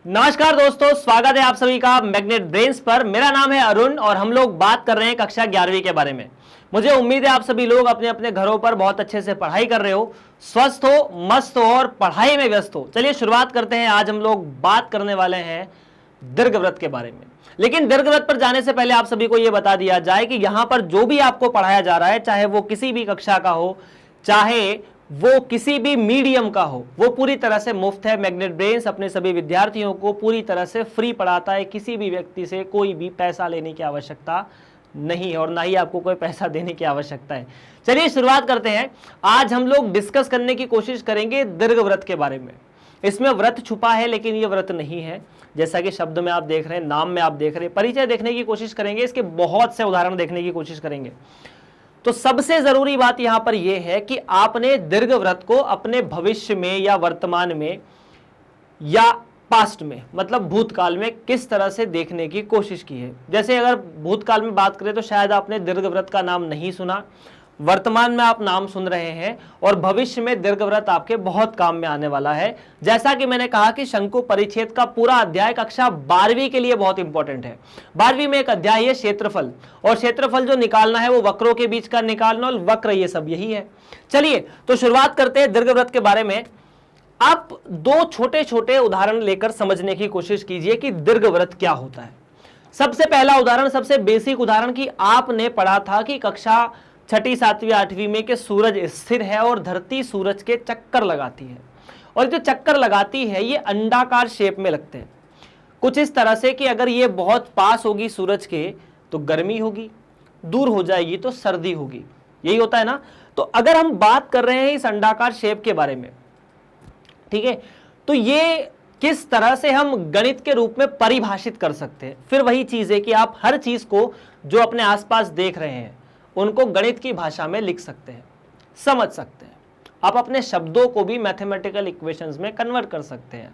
नमस्कार दोस्तों, स्वागत है आप सभी का मैग्नेट ब्रेन्स पर। मेरा नाम है अरुण और हम लोग बात कर रहे हैं कक्षा 11वीं के बारे में। मुझे उम्मीद है आप सभी लोग अपने अपने घरों पर बहुत अच्छे से पढ़ाई कर रहे हो, स्वस्थ हो, मस्त हो और पढ़ाई में व्यस्त हो। चलिए शुरुआत करते हैं। आज हम लोग बात करने वाले हैं दीर्घवृत्त के बारे में। लेकिन दीर्घवृत्त पर जाने से पहले आप सभी को यह बता दिया जाए कि यहां पर जो भी आपको पढ़ाया जा रहा है, चाहे वो किसी भी कक्षा का हो, चाहे वो किसी भी मीडियम का हो, वो पूरी तरह से मुफ्त है। मैग्नेट ब्रेन्स अपने सभी विद्यार्थियों को पूरी तरह से फ्री पढ़ाता है। किसी भी व्यक्ति से कोई भी पैसा लेने की आवश्यकता नहीं है और ना ही आपको कोई पैसा देने की आवश्यकता है। चलिए शुरुआत करते हैं। आज हम लोग डिस्कस करने की कोशिश करेंगे दीर्घवृत्त के बारे में। इसमें व्रत छुपा है लेकिन ये व्रत नहीं है, जैसा कि शब्द में आप देख रहे हैं, नाम में आप देख रहे हैं। परिचय देखने की कोशिश करेंगे, इसके बहुत से उदाहरण देखने की कोशिश करेंगे। तो सबसे जरूरी बात यहां पर यह है कि आपने दीर्घवृत्त को अपने भविष्य में या वर्तमान में या पास्ट में, मतलब भूतकाल में किस तरह से देखने की कोशिश की है। जैसे अगर भूतकाल में बात करें तो शायद आपने दीर्घवृत्त का नाम नहीं सुना, वर्तमान में आप नाम सुन रहे हैं और भविष्य में दीर्घवृत्त आपके बहुत काम में आने वाला है। जैसा कि मैंने कहा कि शंकु परिच्छेद का पूरा अध्याय कक्षा 12वीं के लिए बहुत इंपॉर्टेंट है। 12वीं में एक अध्याय है क्षेत्रफल, और क्षेत्रफल जो निकालना है वो वक्रों के बीच का निकालना और वक्र, ये सब यही है। चलिए तो शुरुआत करते हैं दीर्घवृत्त के बारे में। आप दो छोटे छोटे उदाहरण लेकर समझने की कोशिश कीजिए कि दीर्घवृत्त क्या होता है। सबसे पहला उदाहरण, सबसे बेसिक उदाहरण कि आपने पढ़ा था कि कक्षा 6ठी 7वीं 8वीं में कि सूरज स्थिर है और धरती सूरज के चक्कर लगाती है, और जो चक्कर लगाती है ये अंडाकार शेप में लगते हैं, कुछ इस तरह से कि अगर ये बहुत पास होगी सूरज के तो गर्मी होगी, दूर हो जाएगी तो सर्दी होगी। यही होता है ना। तो अगर हम बात कर रहे हैं इस अंडाकार शेप के बारे में, ठीक है, तो ये किस तरह से हम गणित के रूप में परिभाषित कर सकते हैं। फिर वही चीज है कि आप हर चीज को जो अपने आसपास देख रहे हैं उनको गणित की भाषा में लिख सकते हैं, समझ सकते हैं। आप अपने शब्दों को भी मैथमेटिकल इक्वेशंस में कन्वर्ट कर सकते हैं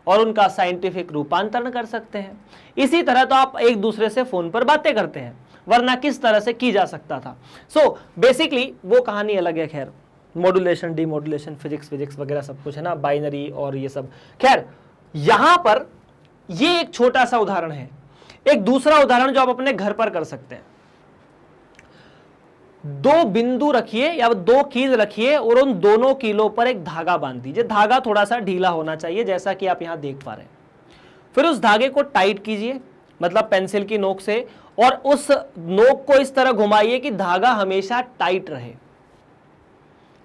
और उनका साइंटिफिक रूपांतरण कर सकते हैं। इसी तरह तो आप एक दूसरे से फोन पर बातें करते हैं, वरना किस तरह से की जा सकता था। सो बेसिकली वो कहानी अलग है। खैर, मॉड्यूलेशन, डीमॉड्यूलेशन, फिजिक्स वगैरह सब कुछ है ना, बाइनरी और ये सब। खैर, यहां पर ये एक छोटा सा उदाहरण है। एक दूसरा उदाहरण जो आप अपने घर पर कर सकते हैं, दो बिंदु रखिए या दो कील रखिए और उन दोनों कीलों पर एक धागा बांध दीजिए। धागा थोड़ा सा ढीला होना चाहिए, जैसा कि आप यहां देख पा रहे हैं। फिर उस धागे को टाइट कीजिए, मतलब पेंसिल की नोक से, और उस नोक को इस तरह घुमाइए कि धागा हमेशा टाइट रहे।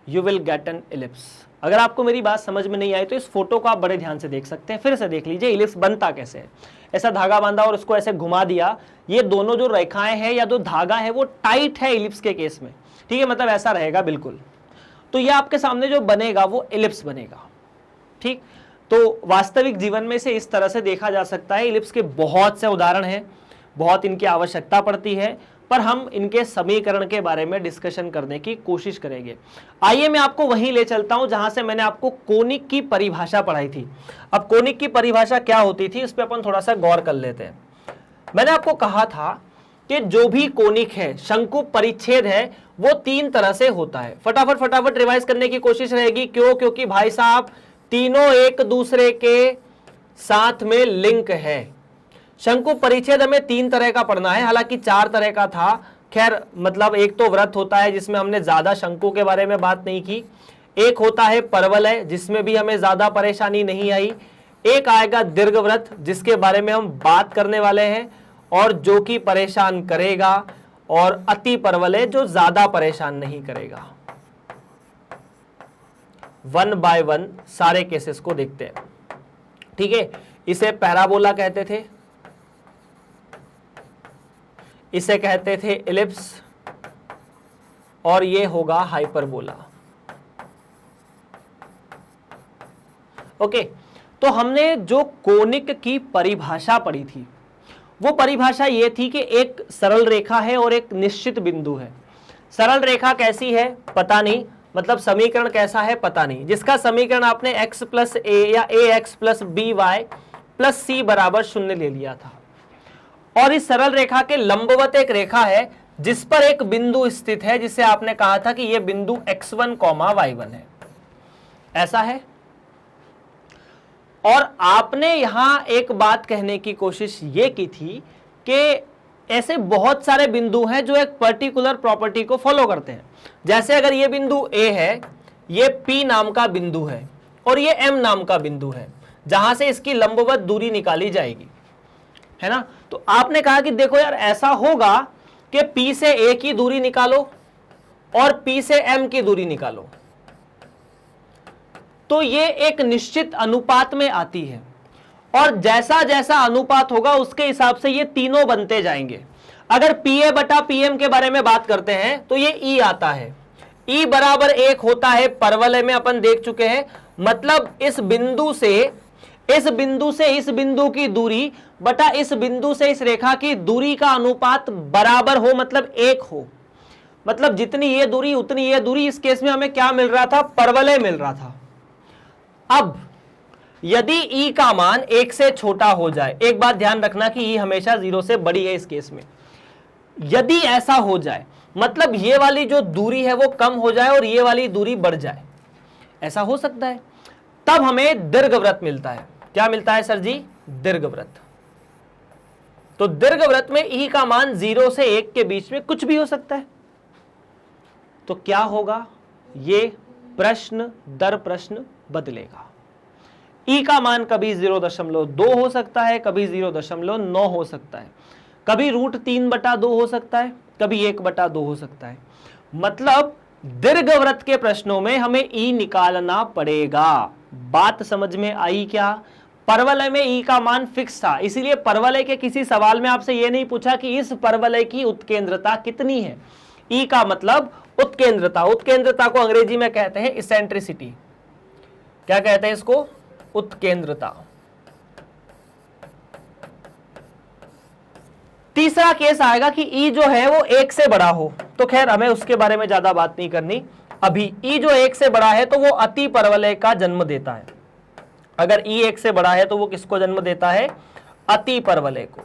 You will get an ellipse. अगर आपको मेरी बात समझ में नहीं आई तो इस फोटो को आप बड़े ध्यान से देख सकते हैं, फिर से देख लीजिए इलिप्स बनता कैसे है। ऐसा धागा बांधा और उसको ऐसे घुमा दिया, ये दोनों जो रेखाएं हैं या जो धागा है वो टाइट है इलिप्स के केस में, ठीक है, मतलब ऐसा रहेगा बिल्कुल। तो ये आपके सामने जो बनेगा वो इलिप्स बनेगा, ठीक। तो वास्तविक जीवन में से इस तरह से देखा जा सकता है। इलिप्स के बहुत से उदाहरण हैं, बहुत इनकी आवश्यकता पड़ती है, पर हम इनके समीकरण के बारे में डिस्कशन करने की कोशिश करेंगे। आइए मैं आपको वहीं ले चलता हूं जहां से मैंने आपको कोनिक की परिभाषा पढ़ाई थी। अब कोनिक की परिभाषा क्या होती थी, इस पे अपन थोड़ा सा गौर कर लेते हैं। मैंने आपको कहा था कि जो भी कोनिक है, शंकु परिच्छेद है, वो तीन तरह से होता है। फटाफट रिवाइज करने की कोशिश रहेगी। क्यों? क्योंकि भाई साहब तीनों एक दूसरे के साथ में लिंक है। शंकु परिच्छेद हमें तीन तरह का पढ़ना है, हालांकि चार तरह का था। खैर, मतलब एक तो व्रत होता है जिसमें हमने ज्यादा शंकु के बारे में बात नहीं की। एक होता है परवलय, जिसमें भी हमें ज्यादा परेशानी नहीं आई। एक आएगा दीर्घवृत्त, जिसके बारे में हम बात करने वाले हैं और जो कि परेशान करेगा, और अति परवलय जो ज्यादा परेशान नहीं करेगा। वन बाय वन सारे केसेस को देखते हैं, ठीक है। इसे पैराबोला कहते थे, इसे कहते थे इलिप्स, और ये होगा हाइपरबोला। ओके, तो हमने जो कोनिक की परिभाषा पढ़ी थी वो परिभाषा ये थी कि एक सरल रेखा है और एक निश्चित बिंदु है। सरल रेखा कैसी है पता नहीं, मतलब समीकरण कैसा है पता नहीं, जिसका समीकरण आपने x प्लस ए या ax plus b y plus c बराबर 0 ले लिया था। और इस सरल रेखा के लंबवत एक रेखा है जिस पर एक बिंदु स्थित है, जिसे आपने कहा था कि यह बिंदु x1, y1 है। ऐसा है। और आपने यहां एक बात कहने की कोशिश ये की थी कि ऐसे बहुत सारे बिंदु हैं जो एक पर्टिकुलर प्रॉपर्टी को फॉलो करते हैं। जैसे अगर ये बिंदु A है, ये P नाम का बिंदु है और ये M नाम का बिंदु है, जहां से इसकी लंबवत दूरी निकाली जाएगी, है ना। तो आपने कहा कि देखो यार, ऐसा होगा कि P से A की दूरी निकालो और P से M की दूरी निकालो, तो ये एक निश्चित अनुपात में आती है और जैसा जैसा अनुपात होगा उसके हिसाब से ये तीनों बनते जाएंगे। अगर PA बटा PM के बारे में बात करते हैं तो ये E आता है, E बराबर 1 होता है, परवलय में अपन देख चुके हैं। मतलब इस बिंदु से इस बिंदु की दूरी बटा इस बिंदु से इस रेखा की दूरी का अनुपात बराबर हो, मतलब 1 हो। मतलब जितनी ये दूरी उतनी ये दूरी। इस केस में हमें क्या मिल रहा था? परवलय मिल रहा था। अब यदि E का मान 1 से छोटा हो जाए, एक बात ध्यान रखना कि E हमेशा 0 से बड़ी है। इस केस में यदि ऐसा हो जाए, मतलब ये वाली जो दूरी है वो कम हो जाए और ये वाली दूरी बढ़ जाए, ऐसा हो सकता है, तब हमें दीर्घवृत्त मिलता है। क्या मिलता है सर जी? दीर्घवृत्त। तो दीर्घवृत्त में E का मान 0 से 1 के बीच में कुछ भी हो सकता है। तो क्या होगा? ये प्रश्न दर प्रश्न बदलेगा। E का मान कभी 0.2 हो सकता है, कभी 0.9 हो सकता है, कभी √3/2 हो सकता है, कभी 1/2 हो सकता है। मतलब दीर्घवृत्त के प्रश्नों में हमें E निकालना पड़ेगा। बात समझ में आई क्या? परवलय में E का मान फिक्स था, इसीलिए परवलय के किसी सवाल में आपसे यह नहीं पूछा कि इस परवलय की उत्केंद्रता कितनी है। E का मतलब उत्केंद्रता। उत्केंद्रता को अंग्रेजी में कहते हैं इसेंट्रिसिटी। क्या कहते हैं इसको? उत्केंद्रता। तीसरा केस आएगा कि E जो है वो 1 से बड़ा हो, तो खैर हमें उसके बारे में ज्यादा बात नहीं करनी अभी। E जो 1 से बड़ा है तो वो अति परवलय का जन्म देता है। अगर E 1 से बड़ा है तो वो किसको जन्म देता है? अति परवलय को।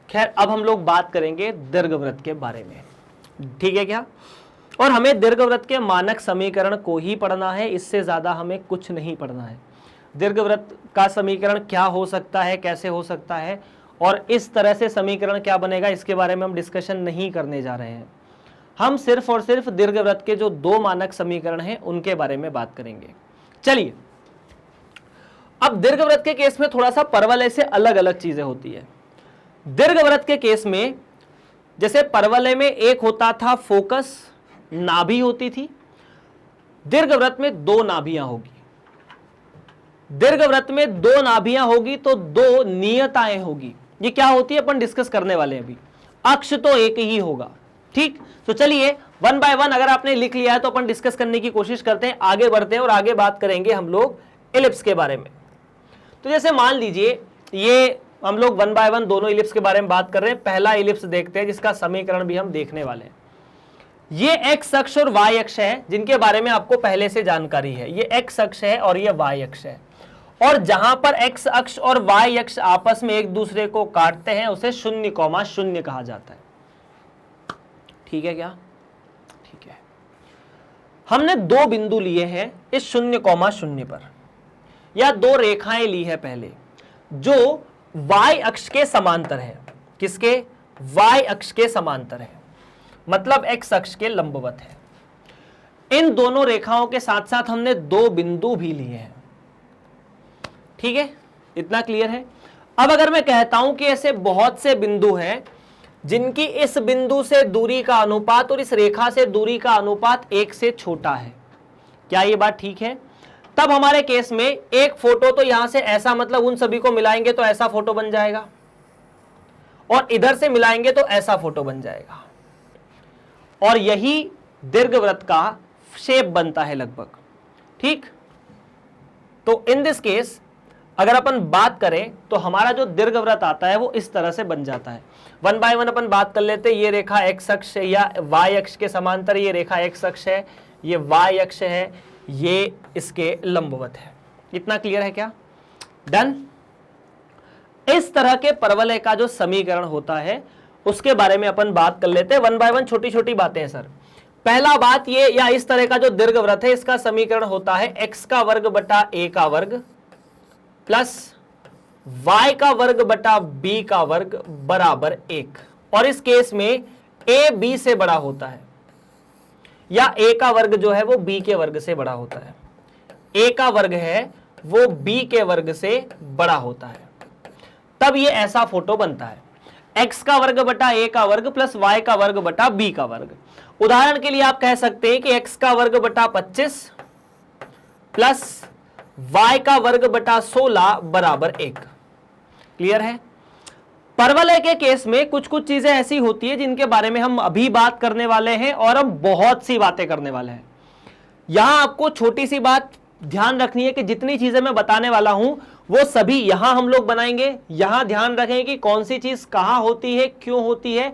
खैर अब हम लोग बात करेंगे दीर्घवृत्त के बारे में, ठीक है क्या? और हमें दीर्घवृत्त के मानक समीकरण को ही पढ़ना है, इससे ज्यादा हमें कुछ नहीं पढ़ना है। दीर्घवृत्त का समीकरण क्या हो सकता है, कैसे हो सकता है और इस तरह से समीकरण क्या बनेगा, इसके बारे में हम डिस्कशन नहीं करने जा रहे हैं। हम सिर्फ और सिर्फ दीर्घवृत्त के जो 2 मानक समीकरण हैं उनके बारे में बात करेंगे। चलिए, अब दीर्घवृत्त के केस में थोड़ा सा परवलय से अलग अलग चीजें होती है। दीर्घवृत्त के केस में जैसे परवलय में एक होता था फोकस, नाभि होती थी, दीर्घवृत्त में 2 नाभियां होगी। दीर्घवृत्त में 2 नाभियां होगी तो 2 नियताएं होगी। ये क्या होती है अपन डिस्कस करने वाले हैं अभी। अक्ष तो एक ही होगा, ठीक। तो चलिए 1 बाय 1 अगर आपने लिख लिया है तो अपन डिस्कस करने की कोशिश करते हैं, आगे बढ़ते हैं और आगे बात करेंगे हम लोग इलिप्स के बारे में। तो जैसे मान लीजिए ये हम लोग 1 बाय 1 दोनों इलिप्स के बारे में बात कर रहे हैं। पहला इलिप्स देखते हैं जिसका समीकरण भी हम देखने वाले हैं। ये एक्स अक्ष और वाई अक्ष है जिनके बारे में आपको पहले से जानकारी है। ये एक्स अक्ष है और ये वाई अक्ष है, और जहां पर एक्स अक्ष और वाई अक्ष आपस में एक दूसरे को काटते हैं उसे 0,0 कहा जाता है। ठीक है क्या? ठीक है। हमने 2 बिंदु लिए हैं इस 0,0 पर, या 2 रेखाएं ली है पहले जो वाई अक्ष के समांतर है। किसके? वाई अक्ष के समांतर है, मतलब एक्स अक्ष के लंबवत है। इन दोनों रेखाओं के साथ साथ हमने 2 बिंदु भी लिए हैं। ठीक है, इतना क्लियर है। अब अगर मैं कहता हूं कि ऐसे बहुत से बिंदु हैं जिनकी इस बिंदु से दूरी का अनुपात और इस रेखा से दूरी का अनुपात 1 से छोटा है, क्या ये बात ठीक है? तब हमारे केस में एक फोटो तो यहां से ऐसा, मतलब उन सभी को मिलाएंगे तो ऐसा फोटो बन जाएगा, और इधर से मिलाएंगे तो ऐसा फोटो बन जाएगा, और यही दीर्घवृत्त का शेप बनता है लगभग। ठीक। तो इन दिस केस अगर अपन बात करें तो हमारा जो दीर्घवृत्त आता है वो इस तरह से बन जाता है। 1 बाय 1 अपन बात कर लेते हैं। ये रेखा एक्स अक्ष या वाई अक्ष के समांतर, ये रेखा एक्स अक्ष है, ये वाई अक्ष है, ये इसके लंबवत है। इतना क्लियर है क्या? डन। इस तरह के परवलय का जो समीकरण होता है उसके बारे में अपन बात कर लेते हैं 1 बाय 1। छोटी छोटी बातें हैं सर। पहला बात ये, या इस तरह का जो दीर्घवृत्त है इसका समीकरण होता है x का वर्ग बटा a का वर्ग प्लस y का वर्ग बटा b का वर्ग बराबर 1। और इस केस में a b से बड़ा होता है, या a का वर्ग जो है वो b के वर्ग से बड़ा होता है। a का वर्ग है वो b के वर्ग से बड़ा होता है, तब ये ऐसा फोटो बनता है, x का वर्ग बटा a का वर्ग प्लस y का वर्ग बटा b का वर्ग। उदाहरण के लिए आप कह सकते हैं कि x का वर्ग बटा 25 प्लस y का वर्ग बटा 16 बराबर 1। क्लियर है? परवलय के केस में कुछ कुछ चीजें ऐसी होती है जिनके बारे में हम अभी बात करने वाले हैं, और हम बहुत सी बातें करने वाले हैं। यहां आपको छोटी सी बात ध्यान रखनी है कि जितनी चीजें मैं बताने वाला हूं वो सभी यहां हम लोग बनाएंगे। यहां ध्यान रखें कि कौन सी चीज कहां होती है, क्यों होती है,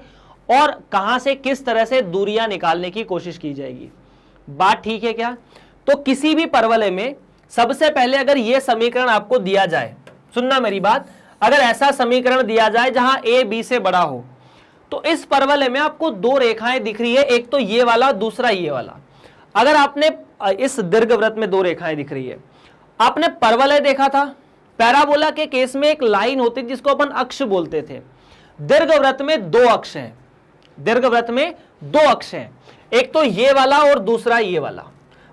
और कहां से किस तरह से दूरियां निकालने की कोशिश की जाएगी। बात ठीक है क्या? तो किसी भी परवलय में सबसे पहले अगर यह समीकरण आपको दिया जाए, सुनना मेरी बात, अगर ऐसा समीकरण दिया जाए जहां a b से बड़ा हो, तो इस परवलय में आपको दो रेखाएं दिख रही है, एक तो ये वाला, दूसरा ये वाला। अगर आपने इस दीर्घवृत्त में दो रेखाएं दिख रही है, आपने परवलय देखा था, पैराबोला के केस में एक लाइन होती थी जिसको अपन अक्ष बोलते थे। दीर्घवृत्त में दो अक्ष हैं, दीर्घवृत्त में दो अक्ष हैं, एक तो ये वाला और दूसरा ये वाला।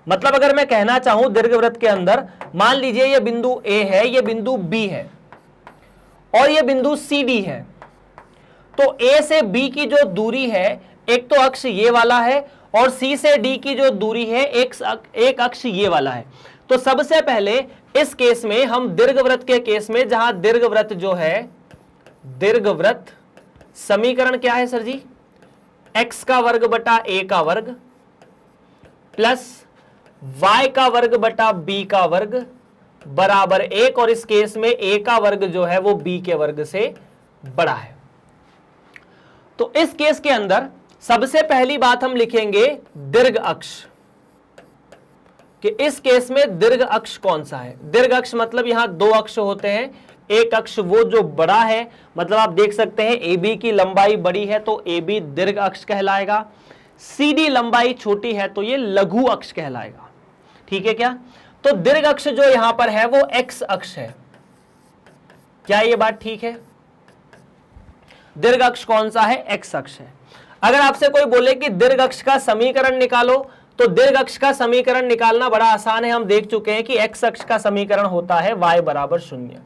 मतलब अगर मैं कहना चाहूं दीर्घवृत्त के अंदर, मान लीजिए ये बिंदु A है, ये बिंदु B है और ये बिंदु CD है, तो A से B की जो दूरी है, एक तो अक्ष ये वाला है और C से D की जो दूरी है एक अक्ष ये वाला है। तो सबसे पहले इस केस में हम दीर्घवृत्त के केस में, जहां दीर्घवृत्त जो है, दीर्घवृत्त समीकरण क्या है सर जी? x का वर्ग बटा a का वर्ग प्लस y का वर्ग बटा b का वर्ग बराबर 1, और इस केस में a का वर्ग जो है वो b के वर्ग से बड़ा है। तो इस केस के अंदर सबसे पहली बात हम लिखेंगे दीर्घ अक्ष, कि इस केस में दीर्घ अक्ष कौन सा है। दीर्घ अक्ष मतलब यहां दो अक्ष होते हैं, एक अक्ष वो जो बड़ा है, मतलब आप देख सकते हैं AB की लंबाई बड़ी है तो AB दीर्घ अक्ष कहलाएगा, CD लंबाई छोटी है तो ये लघु अक्ष कहलाएगा। ठीक है क्या? तो दीर्घ अक्ष जो यहां पर है वो x अक्ष है। क्या ये बात ठीक है? दीर्घ अक्ष कौन सा है? x अक्ष है। अगर आपसे कोई बोले कि दीर्घ अक्ष का समीकरण निकालो, तो दीर्घ अक्ष का समीकरण निकालना बड़ा आसान है। हम देख चुके हैं कि x अक्ष का समीकरण होता है y बराबर 0।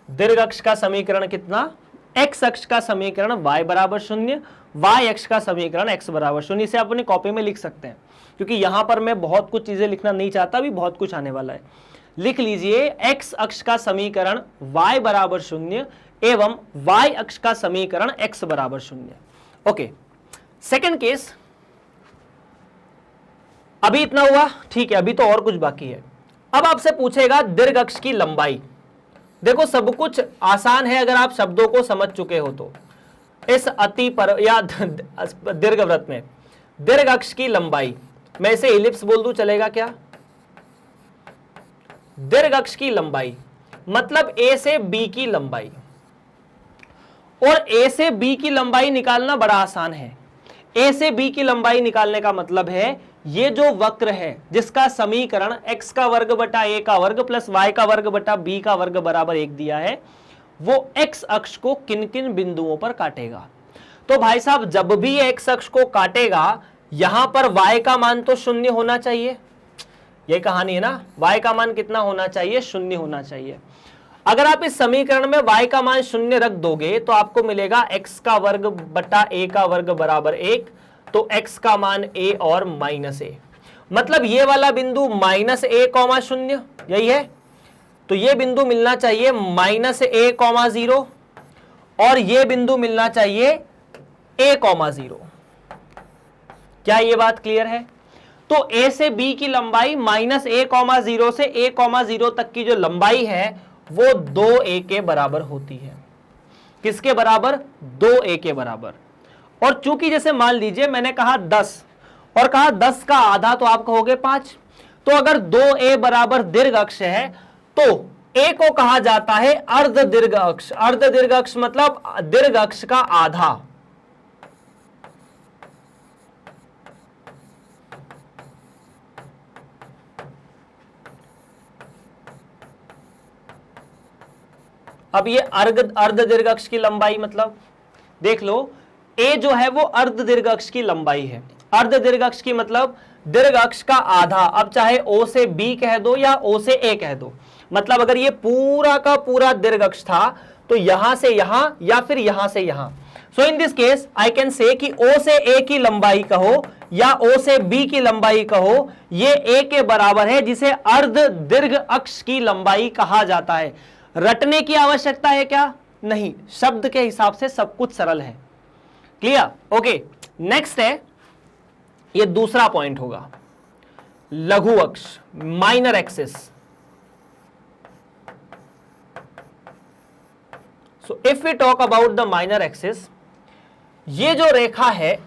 दीर्घ अक्ष का समीकरण कितना? x अक्ष का समीकरण y बराबर 0, y अक्ष का समीकरण x बराबर 0। इसे आप अपनी कॉपी में लिख सकते हैं, क्योंकि यहां पर मैं बहुत कुछ चीजें लिखना नहीं चाहता, अभी बहुत कुछ आने वाला है। लिख लीजिए x अक्ष का समीकरण y बराबर 0 एवं y अक्ष का समीकरण x बराबर 0। Okay, second case. अभी इतना हुआ, ठीक है, अभी तो और कुछ बाकी है। अब आपसे पूछेगा दीर्घ अक्ष की लंबाई। देखो सब कुछ आसान है अगर आप शब्दों को समझ चुके हो तो। इस अति पर या दीर्घवृत्त में दीर्घ अक्ष की लंबाई, मैं इसे इलिप्स बोल दूं, चलेगा क्या? दीर्घ अक्ष की लंबाई मतलब A से B की लंबाई, और A से B की लंबाई निकालना बड़ा आसान है। A से B की लंबाई निकालने का मतलब है ये जो वक्र है जिसका समीकरण x का वर्ग बटा a का वर्ग प्लस y का वर्ग बटा b का वर्ग बराबर 1 दिया है, वो x अक्ष को किन किन बिंदुओं पर काटेगा। तो भाई साहब जब भी ये x अक्ष को काटेगा, यहां पर y का मान तो 0 होना चाहिए। ये कहानी है ना, y का मान कितना होना चाहिए? 0 होना चाहिए। अगर आप इस समीकरण में y का मान 0 रख दोगे तो आपको मिलेगा x का वर्ग बटा a का वर्ग बराबर 1, तो x का मान a और माइनस a, मतलब ये वाला बिंदु माइनस a कॉमा 0, यही है। तो ये बिंदु मिलना चाहिए माइनस a कॉमा 0, और ये बिंदु मिलना चाहिए a कॉमा 0। क्या ये बात क्लियर है? तो a से b की लंबाई माइनस a कॉमा 0 से a कॉमा 0 तक की जो लंबाई है वो 2a के बराबर होती है। किसके बराबर? 2a के बराबर। और चूंकि जैसे मान लीजिए मैंने कहा 10 और कहा 10 का आधा, तो आप कहोगे 5। तो अगर 2a बराबर दीर्घ अक्ष है तो ए को कहा जाता है अर्ध दीर्घ अक्ष। अर्ध दीर्घ अक्ष मतलब दीर्घ अक्ष का आधा। अब ये अर्ध दीर्घ अक्ष की लंबाई मतलब देख लो, ए जो है वो अर्ध दीर्घ अक्ष की लंबाई है। अर्ध दीर्घ अक्ष की मतलब दीर्घ अक्ष का आधा। अब चाहे ओ से बी कह दो या ओ से ए कह दो, मतलब अगर ये पूरा का पूरा दीर्घ अक्ष था तो यहां से यहां या फिर यहां से यहां। So in this case I can say कि ओ से ए की लंबाई कहो या ओ से बी की लंबाई कहो, ये ए के बराबर है, जिसे अर्ध दीर्घ अक्ष की लंबाई कहा जाता है। रटने की आवश्यकता है क्या? नहीं, शब्द के हिसाब से सब कुछ सरल है। क्लियर? ओके, नेक्स्ट है, ये दूसरा पॉइंट होगा, लघु अक्ष, minor axis. So if we talk about the minor axis, ये जो रेखा है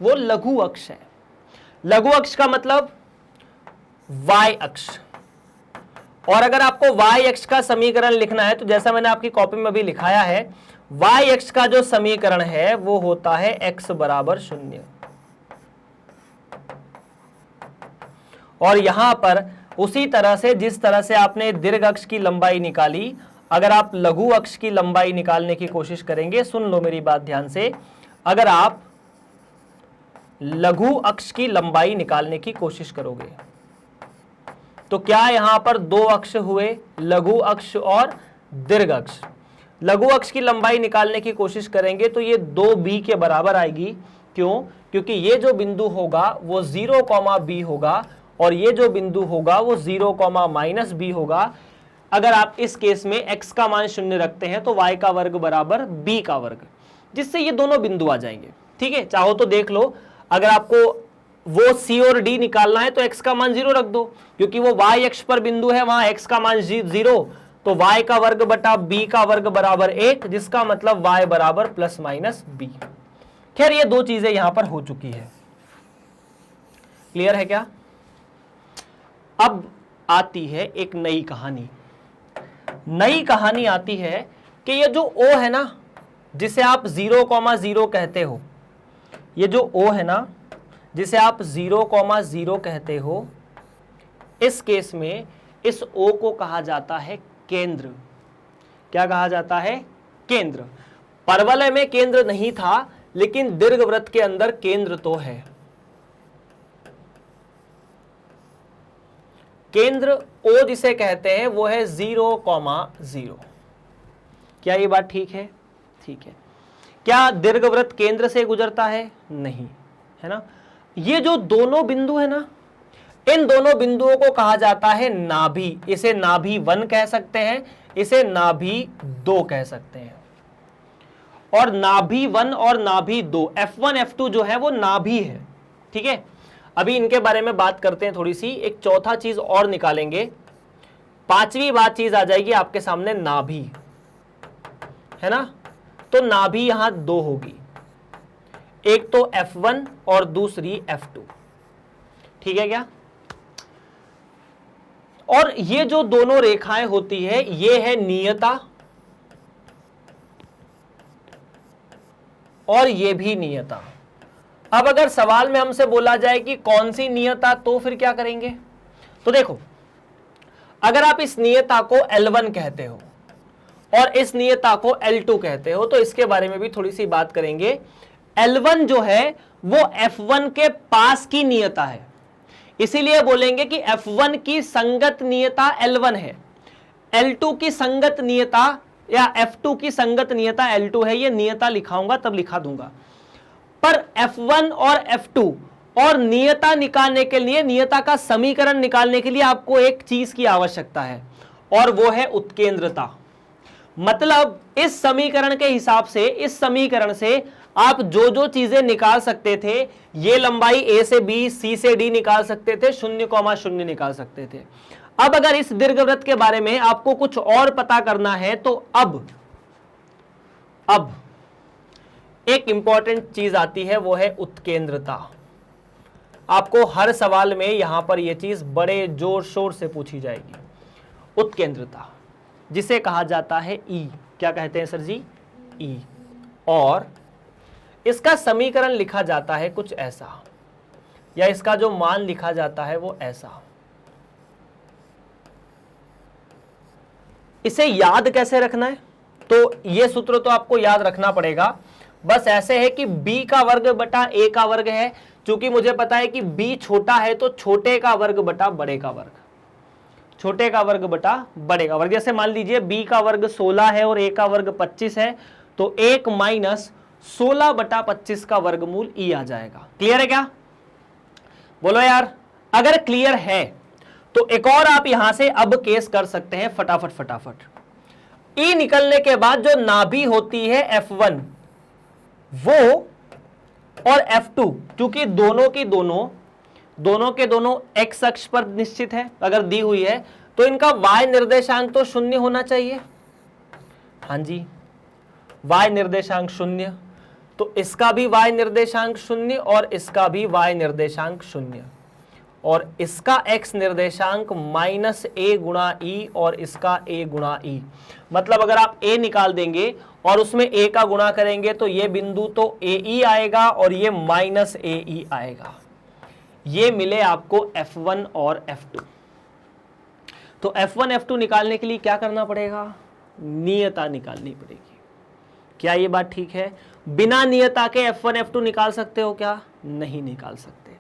वो लघु अक्ष है। लघु अक्ष का मतलब y अक्ष। और अगर आपको y अक्ष का समीकरण लिखना है तो जैसा मैंने आपकी कॉपी में भी लिखाया है, y अक्ष का जो समीकरण है वो होता है x बराबर 0। और यहां पर उसी तरह से जिस तरह से आपने दीर्घ अक्ष की लंबाई निकाली, अगर आप लघु अक्ष की लंबाई निकालने की कोशिश करेंगे, सुन लो मेरी बात ध्यान से, अगर आप लघु अक्ष की लंबाई निकालने की कोशिश करोगे तो क्या यहां पर दो अक्ष हुए, लघु अक्ष और दीर्घ अक्ष। लघु अक्ष की लंबाई निकालने की कोशिश करेंगे तो ये 2b के बराबर आएगी। क्यों? क्योंकि ये जो बिंदु होगा वो 0, b होगा और ये जो बिंदु होगा वो 0, -b होगा। अगर आप इस केस में x का मान 0 रखते हैं तो y का वर्ग बराबर b का वर्ग, जिससे ये दोनों बिंदु आ जाएंगे। ठीक है, चाहो तो देख लो, अगर आपको वो c और d निकालना है तो x का मान 0 रख दो, क्योंकि वो y अक्ष पर बिंदु है, वहां x का मान 0, तो y का वर्ग बटा b का वर्ग बराबर 1, जिसका मतलब y बराबर ±b। खैर ये दो चीजें यहां पर हो चुकी है। क्लियर है क्या? अब आती है एक नई कहानी। नई कहानी आती है कि ये जो O है ना, जिसे आप 0, कहते हो, ये जो O है ना जिसे आप 0, कहते हो, इस केस में इस O को कहा जाता है केंद्र। क्या कहा जाता है? केंद्र। परवलय में केंद्र नहीं था, लेकिन दीर्घवृत्त के अंदर केंद्र तो है। केंद्र O जिसे कहते हैं वो है 0, क्या ये बात ठीक है? ठीक है। क्या दीर्घवृत्त केंद्र से गुजरता है? नहीं, है ना। ये जो दोनों बिंदु है ना, इन दोनों बिंदुओं को कहा जाता है नाभि। इसे नाभि 1 कह सकते हैं, इसे नाभि 2 कह सकते हैं। और नाभि 1 और नाभि 2, F1 F2 जो है वो नाभि है। ठीक है, अभी इनके बारे में बात करते हैं थोड़ी सी। एक चौथा चीज और निकालेंगे, पांचवी बात चीज आ जाएगी आपके सामने, नाभि, है ना। तो नाभि यहां 2 होगी, एक तो F1 और दूसरी F2। ठीक है क्या? और ये जो दोनों रेखाएं होती है, ये है नियता और ये भी नियता। अब अगर सवाल में हमसे बोला जाए कि कौन सी नियता, तो फिर क्या करेंगे? तो देखो, अगर आप इस नियता को L1 कहते हो और इस नियता को L2 कहते हो, तो इसके बारे में भी थोड़ी सी बात करेंगे। L1 जो है वो F1 के पास की नियता है, इसीलिए बोलेंगे कि F1 की संगत नियता L1 है, L2 की संगत नियता या F2 की संगत नियता L2 है। ये नियता लिखाऊंगा तब लिखा दूंगा। पर F1 और F2 और नियता निकालने के लिए, नियता का समीकरण निकालने के लिए आपको एक चीज की आवश्यकता है, और वो है उत्केंद्रता। मतलब इस समीकरण के हिसाब से, इस समीकरण से आप जो जो चीजें निकाल सकते थे, ये लंबाई A से B, C से D निकाल सकते थे, 0,0 निकाल सकते थे। अब अगर इस दीर्घवृत्त के बारे में आपको कुछ और पता करना है तो अब एक इंपॉर्टेंट चीज आती है, वो है उत्केंद्रता। आपको हर सवाल में यहां पर यह चीज बड़े जोर शोर से पूछी जाएगी, उत्केंद्रता। जिसे कहा जाता है ई। क्या कहते हैं सर जी? ई। और इसका समीकरण लिखा जाता है कुछ ऐसा, या इसका जो मान लिखा जाता है वो ऐसा। इसे याद कैसे रखना है? तो ये सूत्र तो आपको याद रखना पड़ेगा। बस ऐसे है कि b का वर्ग बटा a का वर्ग है। क्योंकि मुझे पता है कि b छोटा है तो छोटे का वर्ग बटा बड़े का वर्ग, छोटे का वर्ग बटा बड़े का वर्ग। जैसे मान लीजिए b का वर्ग 16 है और a का वर्ग 25 है, तो 1 माइनस 16 बटा 25 का वर्गमूल e आ जाएगा। क्लियर है क्या? बोलो यार। अगर क्लियर है तो एक और आप यहां से अब केस कर सकते हैं फटाफट फटाफट। e निकलने के बाद जो नाभि होती है F1 वो और F2, क्योंकि दोनों के दोनों x अक्ष पर निश्चित है, अगर दी हुई है तो इनका y निर्देशांक तो शून्य होना चाहिए। हाँ जी, y निर्देशांक शून्य, तो इसका भी y निर्देशांक शून्य और इसका भी y निर्देशांक शून्य, और इसका x निर्देशांक माइनस a गुणा ई और इसका a गुणा ई। मतलब अगर आप a निकाल देंगे और उसमें a का गुणा करेंगे तो ये बिंदु तो a e आएगा और ये माइनस a e आएगा। ये मिले आपको F1 और F2। तो F1 F2 निकालने के लिए क्या करना पड़ेगा? नियता निकालनी पड़ेगी। क्या ये बात ठीक है? बिना नियता के F1 F2 निकाल सकते हो क्या? नहीं निकाल सकते।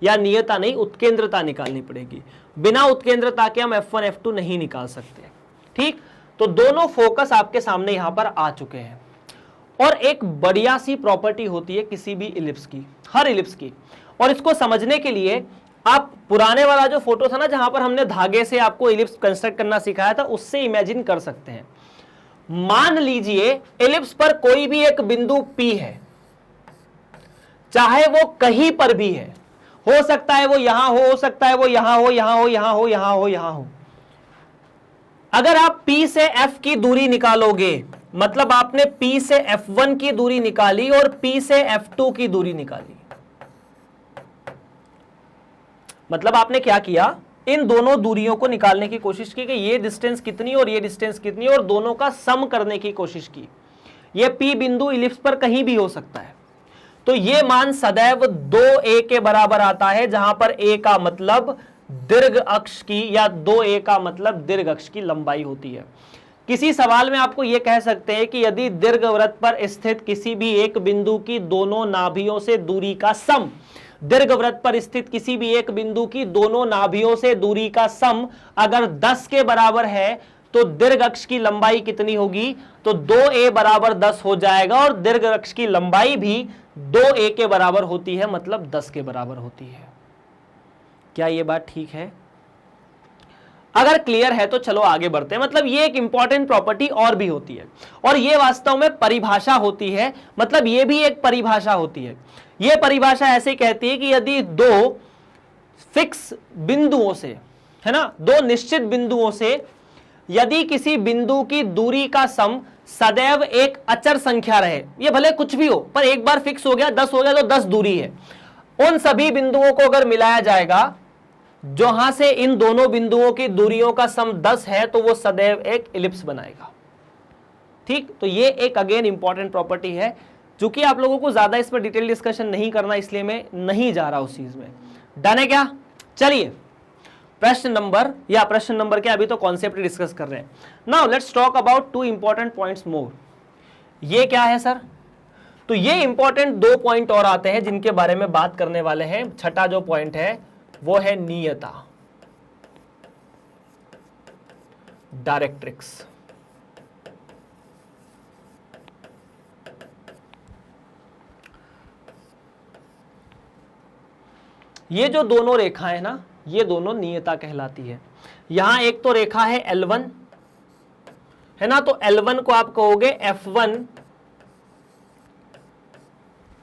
या नियता नहीं, उत्केंद्रता निकालनी पड़ेगी। बिना उत्केंद्रता के हम F1 F2 नहीं निकाल सकते। ठीक, तो दोनों फोकस आपके सामने यहां पर आ चुके हैं। और एक बढ़िया सी प्रॉपर्टी होती है किसी भी इलिप्स की, हर इलिप्स की, और इसको समझने के लिए आप पुराने वाला जो फोटो था ना जहां पर हमने धागे से आपको इलिप्स कंस्ट्रक्ट करना सिखाया था, उससे इमेजिन कर सकते हैं। मान लीजिए इलिप्स पर कोई भी एक बिंदु P है, चाहे वो कहीं पर भी है, हो सकता है वो यहां हो सकता है वो यहां हो, यहां हो, यहां हो, यहां हो, यहां हो। अगर आप P से F की दूरी निकालोगे, मतलब आपने P से F1 की दूरी निकाली और P से F2 की दूरी निकाली, मतलब आपने क्या किया? इन दोनों दूरियों को निकालने की कोशिश की कि ये डिस्टेंस कितनी और ये डिस्टेंस कितनी, और दोनों का सम करने की कोशिश की। ये P बिंदु इलिप्स पर कहीं भी हो सकता है। तो ये मान सदैव 2a के बराबर आता है, जहां पर a का मतलब दीर्घ अक्ष की, या 2a का मतलब दीर्घ अक्ष की लंबाई होती है। किसी सवाल में आपको यह कह सकते हैं कि यदि दीर्घवृत्त पर स्थित किसी भी एक बिंदु की दोनों नाभियों से दूरी का सम, दीर्घवृत्त पर स्थित किसी भी एक बिंदु की दोनों नाभियों से दूरी का सम अगर 10 के बराबर है तो दीर्घ अक्ष की लंबाई कितनी होगी? तो 2a बराबर 10 हो जाएगा, और दीर्घ अक्ष की लंबाई भी 2a के बराबर होती है, मतलब 10 के बराबर होती है। क्या ये बात ठीक है? अगर क्लियर है तो चलो आगे बढ़ते हैं। मतलब ये एक इंपॉर्टेंट प्रॉपर्टी और भी होती है, और ये वास्तव में परिभाषा होती है। मतलब ये भी एक परिभाषा होती है। ये परिभाषा ऐसे कहती है कि यदि दो फिक्स बिंदुओं से, है ना, दो निश्चित बिंदुओं से यदि किसी बिंदु की दूरी का सम सदैव एक अचर संख्या रहे, ये भले कुछ भी हो, पर एक बार फिक्स हो गया 10 हो गया तो 10 दूरी है, उन सभी बिंदुओं को अगर मिलाया जाएगा जहां से इन दोनों बिंदुओं की दूरियों का सम 10 है, तो वो सदैव एक इलिप्स बनाएगा। ठीक, तो ये एक अगेन इंपॉर्टेंट प्रॉपर्टी है। चूंकि आप लोगों को ज्यादा इस पर डिटेल डिस्कशन नहीं करना, इसलिए मैं नहीं जा रहा उस चीज में। डन है क्या? चलिए प्रश्न नंबर क्या, अभी तो कॉन्सेप्ट डिस्कस कर रहे हैं। Now let's talk about 2 important points more. ये क्या है सर? तो ये इंपॉर्टेंट 2 पॉइंट और आते हैं जिनके बारे में बात करने वाले हैं। छठा जो पॉइंट है वो है नियता, डायरेक्ट्रिक्स। ये जो दोनों रेखाएं है ना, ये दोनों नियता कहलाती है। यहां एक तो रेखा है L1, है ना, तो L1 को आप कहोगे F1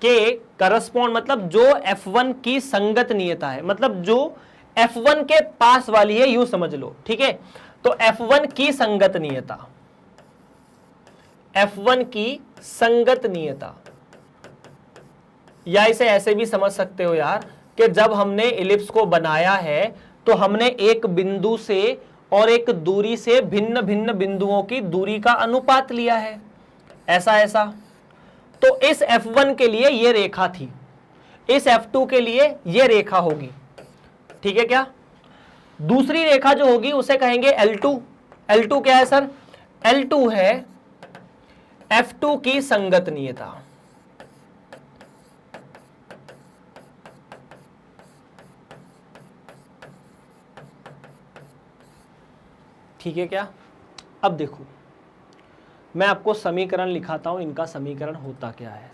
के करस्पॉन्ड, मतलब जो F1 की संगत नियता है, मतलब जो F1 के पास वाली है, यूं समझ लो। ठीक है, तो F1 की संगत नियता, F1 की संगत नियता, या इसे ऐसे भी समझ सकते हो यार कि जब हमने इलिप्स को बनाया है तो हमने एक बिंदु से और एक दूरी से भिन्न भिन्न बिंदुओं की दूरी का अनुपात लिया है, ऐसा ऐसा। तो इस F1 के लिए यह रेखा थी, इस F2 के लिए यह रेखा होगी, ठीक है क्या। दूसरी रेखा जो होगी उसे कहेंगे L2। L2 क्या है सर? L2 है F2 की संगत नियता। ठीक है क्या। अब देखो मैं आपको समीकरण लिखाता हूं, इनका समीकरण होता क्या है।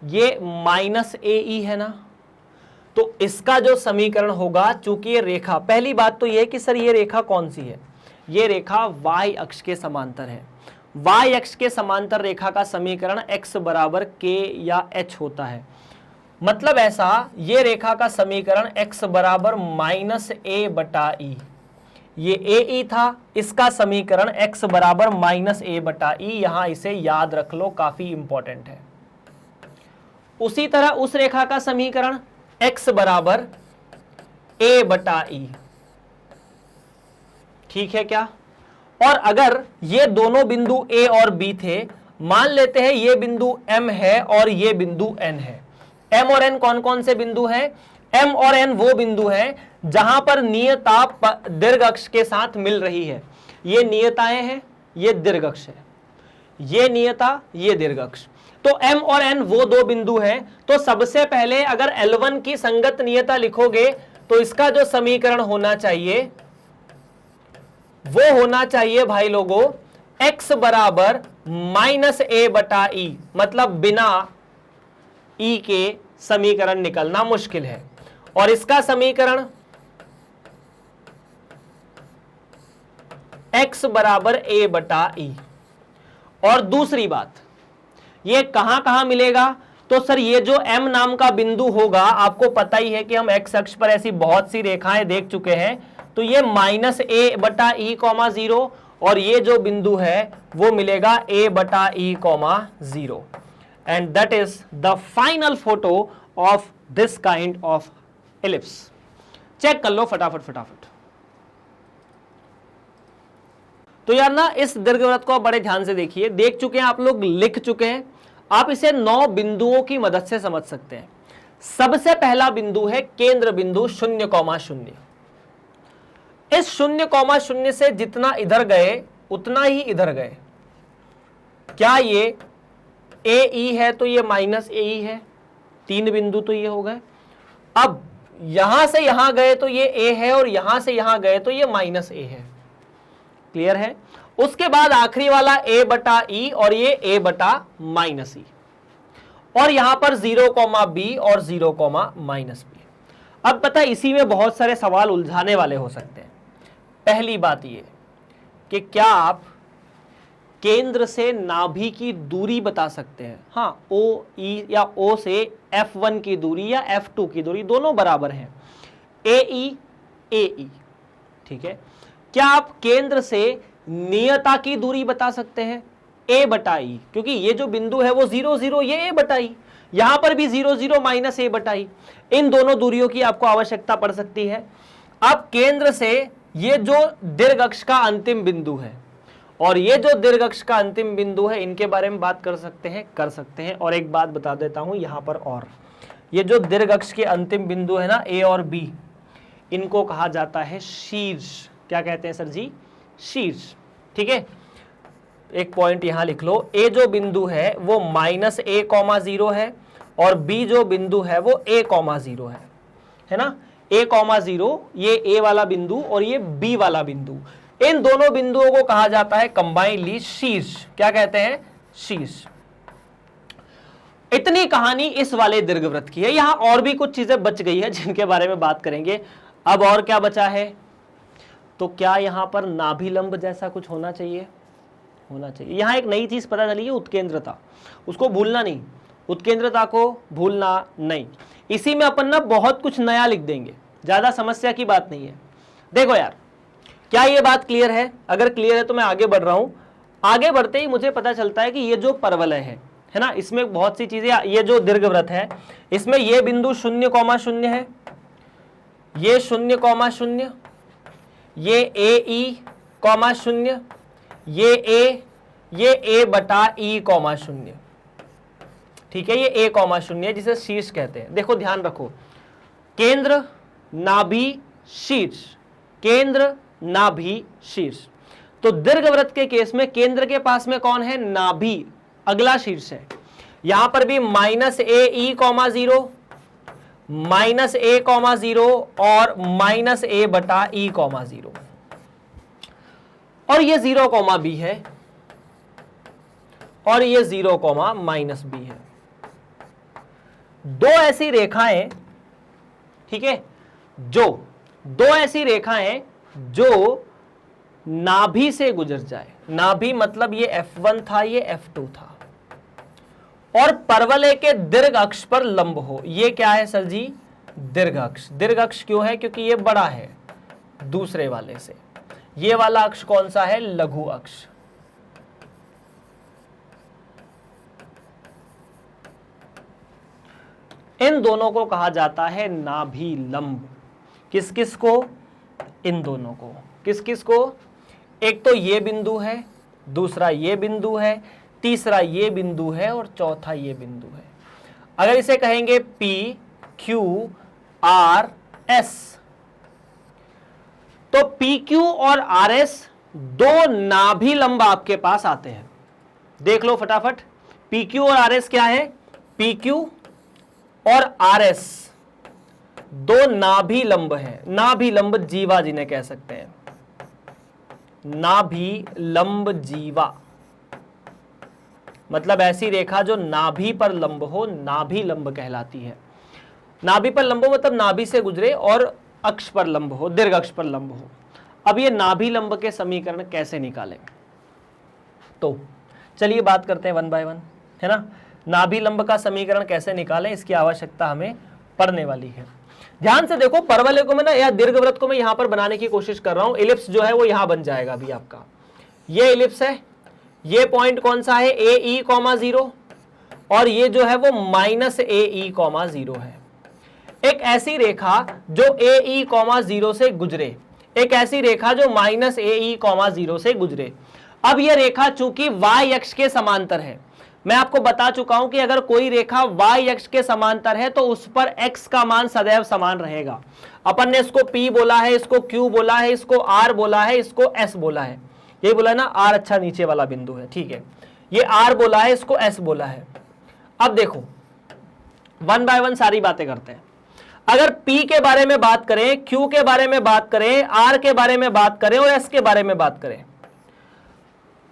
ये -AE है ना, तो इसका जो समीकरण होगा, चूंकि ये रेखा, पहली बात तो ये है कि सर ये रेखा कौन सी है, ये रेखा y अक्ष के समांतर है। y अक्ष के समांतर रेखा का समीकरण x बराबर k या h होता है। मतलब ऐसा, ये रेखा का समीकरण x बराबर -a/e, ये AE था, इसका समीकरण x बराबर -a/e, यहां इसे याद रख लो, काफी इंपॉर्टेंट है। उसी तरह उस रेखा का समीकरण x बराबर a/e, ठीक है क्या। और अगर ये दोनों बिंदु A और B थे, मान लेते हैं ये बिंदु M है और ये बिंदु N है। M और N कौन कौन से बिंदु हैं? M और N वो बिंदु हैं जहां पर नियता दीर्घ अक्ष के साथ मिल रही है। ये नियताएं हैं, ये दीर्घ अक्ष है, ये नियता, ये दीर्घ अक्ष। तो M और N वो दो बिंदु हैं। तो सबसे पहले अगर L1 की संगत नियता लिखोगे तो इसका जो समीकरण होना चाहिए वो होना चाहिए भाई लोगों x बराबर -a/e, मतलब बिना e के समीकरण निकलना मुश्किल है। और इसका समीकरण x बराबर a/e। और दूसरी बात, ये कहां कहां मिलेगा? तो सर ये जो M नाम का बिंदु होगा, आपको पता ही है कि हम x अक्ष पर ऐसी बहुत सी रेखाएं देख चुके हैं। तो ये -a/e, 0, और ये जो बिंदु है वो मिलेगा a/e, 0। And that is the final photo of this kind of ellipse. Check कर लो फटाफट फटाफट। तो यार ना, इस दीर्घवृत्त को आप बड़े ध्यान से देखिए, देख चुके हैं आप लोग, लिख चुके हैं आप। इसे 9 बिंदुओं की मदद से समझ सकते हैं। सबसे पहला बिंदु है केंद्र बिंदु 0,0। इस 0,0 से जितना इधर गए उतना ही इधर गए। क्या ये AE है तो ये -AE है, 3 बिंदु तो ये हो गए। अब यहां से यहां गए तो ये A है, और यहां से यहां गए तो ये -A है। क्लियर है। उसके बाद आखिरी वाला a/e और ये a/-e, और यहां पर 0,b और 0,-b। अब पता है, इसी में बहुत सारे सवाल उलझाने वाले हो सकते हैं। पहली बात ये कि क्या आप केंद्र से नाभि की दूरी बता सकते हैं? हाँ, OE या O से F1 की दूरी या F2 की दूरी दोनों बराबर हैं, AE, ठीक है। क्या आप केंद्र से नियता की दूरी बता सकते हैं? a/e, क्योंकि ये जो बिंदु है वो 0, 0, ये a/e, यहां पर भी 0, 0 -a/e। इन दोनों दूरियों की आपको आवश्यकता पड़ सकती है। अब केंद्र से ये जो दीर्घ अक्ष का अंतिम बिंदु है और ये जो दीर्घ अक्ष का अंतिम बिंदु है, इनके बारे में बात कर सकते हैं। और एक बात बता देता हूं यहां पर, और ये जो दीर्घ अक्ष के अंतिम बिंदु है ना, A और B, इनको कहा जाता है शीर्ष। क्या कहते हैं सर जी? शीर्ष, ठीक है। एक पॉइंट यहां लिख लो, A जो बिंदु है वो -a, 0 है, और B जो बिंदु है वो a, 0 है ना। a, 0 ये A वाला बिंदु और ये B वाला बिंदु, इन दोनों बिंदुओं को कहा जाता है कंबाइनली शीर्ष। क्या कहते हैं? शीर्ष। इतनी कहानी इस वाले दीर्घवृत्त की है। यहां और भी कुछ चीजें बच गई है जिनके बारे में बात करेंगे। अब और क्या बचा है? तो क्या यहां पर नाभिलंब जैसा कुछ होना चाहिए? होना चाहिए। यहां एक नई चीज पता चली है, उत्केंद्रता। उसको भूलना नहीं, उत्केंद्रता को भूलना नहीं। इसी में अपन ना बहुत कुछ नया लिख देंगे, ज्यादा समस्या की बात नहीं है। देखो यार, क्या ये बात क्लियर है? अगर क्लियर है तो मैं आगे बढ़ रहा हूं। आगे बढ़ते ही मुझे पता चलता है कि ये जो परवलय है ना, इसमें बहुत सी चीजें, ये जो दीर्घवृत्त है इसमें ये बिंदु 0,0 है, ये 0,0, ये ए ई कॉमा शून्य, ये ए बटा ई कॉमा शून्य, ठीक है, ये ए कॉमा शून्य जिसे शीर्ष कहते हैं। देखो ध्यान रखो, केंद्र नाभि शीर्ष, केंद्र नाभि शीर्ष। तो दीर्घवृत्त के केस में केंद्र के पास में कौन है? नाभि, अगला शीर्ष है। यहां पर भी माइनस ए ई कॉमा जीरो, माइनस ए कॉमा जीरो और माइनस ए बटा ई कॉमा जीरो, और ये जीरो कॉमा बी है, और ये जीरो कॉमा माइनस बी है। दो ऐसी रेखाएं, ठीक है, जो दो ऐसी रेखाएं जो नाभि से गुजर जाए, नाभि मतलब ये F1 था, ये F2 था, और परवलय के दीर्घ अक्ष पर लंब हो। ये क्या है सर जी? दीर्घ अक्ष। दीर्घ अक्ष क्यों है? क्योंकि ये बड़ा है दूसरे वाले से। ये वाला अक्ष कौन सा है? लघु अक्ष। इन दोनों को कहा जाता है नाभि लंब। किस किस को? इन दोनों को। किस किस को? एक तो ये बिंदु है, दूसरा ये बिंदु है, तीसरा ये बिंदु है, और चौथा ये बिंदु है। अगर इसे कहेंगे P Q R S, तो PQ और RS दो नाभि लंब आपके पास आते हैं। देख लो फटाफट, PQ और RS क्या है? PQ और RS दो नाभि लंब हैं। नाभि लंब जीवा जिन्हें कह सकते हैं, नाभि लंब जीवा, मतलब ऐसी रेखा जो नाभि पर लंब हो, नाभि लंब कहलाती है। नाभि पर लंब हो मतलब नाभि से गुजरे और अक्ष पर लंब हो, दीर्घ अक्ष पर लंब हो। अब ये नाभि लंब के समीकरण कैसे निकालें? तो चलिए बात करते हैं वन बाय वन, है ना। नाभि लंब का समीकरण कैसे निकालें, इसकी आवश्यकता हमें पड़ने वाली है। ध्यान से देखो, परवलय को मैं ना या दीर्घवृत्त को मैं यहां पर बनाने की कोशिश कर रहा हूं। इलिप्स जो है वो यहां बन जाएगा अभी आपका। ये इलिप्स है, ये पॉइंट कौन सा है? ए ई कॉमा जीरो, और ये जो है वो माइनस ए ई कॉमा जीरो है। एक ऐसी रेखा जो ए ई कॉमा जीरो से गुजरे, एक ऐसी रेखा जो माइनस ए ई कॉमा जीरो से गुजरे। अब यह रेखा चूंकि वाई अक्ष के समांतर है, मैं आपको बता चुका हूं कि अगर कोई रेखा वाई अक्ष के समांतर है तो उस पर x का मान सदैव समान रहेगा। अपन ने इसको P बोला है, इसको Q बोला है, इसको R बोला है, इसको S बोला है। ये बोला ना R, अच्छा नीचे वाला बिंदु है, ठीक है। ये R बोला है, इसको S बोला है। अब देखो वन बाय वन सारी बातें करते हैं। अगर P के बारे में बात करें, Q के बारे में बात करें, R के बारे में बात करें और S के बारे में बात करें,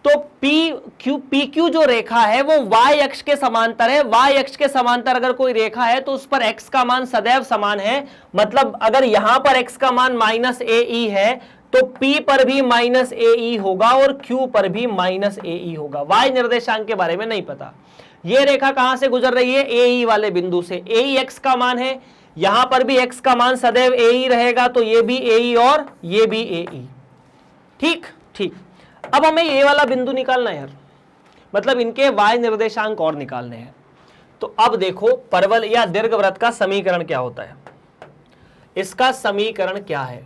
तो PQ जो रेखा है वो y अक्ष के समांतर है। y अक्ष के समांतर अगर कोई रेखा है तो उस पर x का मान सदैव समान है। मतलब अगर यहां पर x का मान माइनस ए ई है तो P पर भी माइनस ए ई होगा और Q पर भी माइनस ए ई होगा। y निर्देशांक के बारे में नहीं पता। ये रेखा कहां से गुजर रही है? ए ई वाले बिंदु से। ए ई x का मान है, यहां पर भी x का मान सदैव ए ई रहेगा, तो ये भी ए ई और ये भी ए ई। ठीक ठीक। अब हमें ये वाला बिंदु निकालना है यार, मतलब इनके y निर्देशांक और निकालने हैं। तो अब देखो परवल या दीर्घवृत्त का समीकरण क्या होता है। इसका समीकरण क्या है?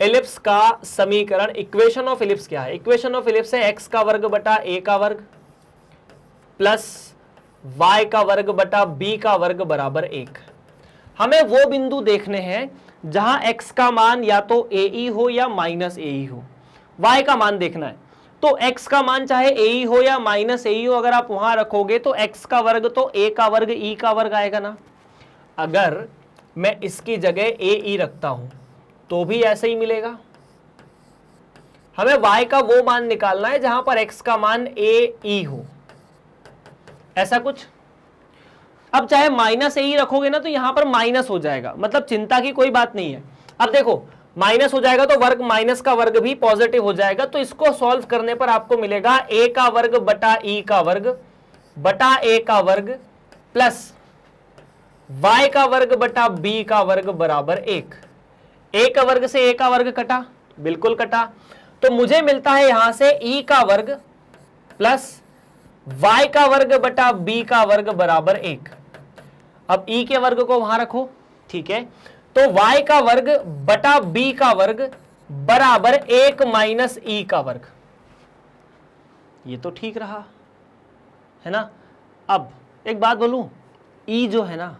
एलिप्स का समीकरण, इक्वेशन ऑफ एलिप्स क्या है? इक्वेशन ऑफ एलिप्स है x का वर्ग बटा a का वर्ग प्लस y का वर्ग बटा b का वर्ग बराबर 1। हमें वो बिंदु देखने हैं जहां x का मान या तो ए ई हो या माइनस ए ई हो। y का मान देखना है, तो x का मान चाहे ए ई हो या माइनस ए ई हो, अगर आप वहां रखोगे तो x का वर्ग तो a का वर्ग e का वर्ग आएगा ना। अगर मैं इसकी जगह ए ई रखता हूं तो भी ऐसे ही मिलेगा। हमें y का वो मान निकालना है जहां पर x का मान ए ई हो, ऐसा कुछ। अब चाहे माइनस ए ही रखोगे ना तो यहां पर माइनस हो जाएगा, मतलब चिंता की कोई बात नहीं है। अब देखो माइनस हो जाएगा तो वर्ग माइनस का वर्ग भी पॉजिटिव हो जाएगा, तो इसको सॉल्व करने पर आपको मिलेगा a का वर्ग बटा e का वर्ग बटा a का वर्ग प्लस y का वर्ग बटा b का वर्ग बराबर 1। a का वर्ग से a का वर्ग कटा, बिल्कुल कटा, तो मुझे मिलता है यहां से e का वर्ग प्लस y का वर्ग बटा b का वर्ग बराबर 1। अब e के वर्ग को वहां रखो, ठीक है। तो y का वर्ग बटा b का वर्ग बराबर 1 माइनस e का वर्ग। ये तो ठीक रहा है ना। अब एक बात बोलूं, e जो है ना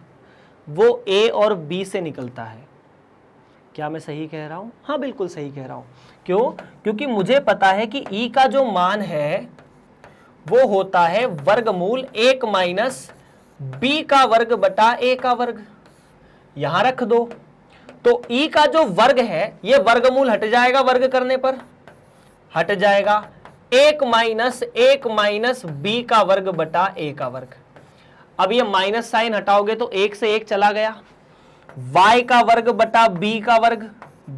वो a और b से निकलता है। क्या मैं सही कह रहा हूं? हाँ बिल्कुल सही कह रहा हूं। क्यों? क्योंकि मुझे पता है कि e का जो मान है वो होता है वर्गमूल 1 माइनस b का वर्ग बटा a का वर्ग। यहां रख दो तो e का जो वर्ग है ये वर्गमूल हट जाएगा, वर्ग करने पर हट जाएगा 1 माइनस b का वर्ग बटा a का वर्ग। अब ये माइनस साइन हटाओगे तो 1 से 1 चला गया, y का वर्ग बटा b का वर्ग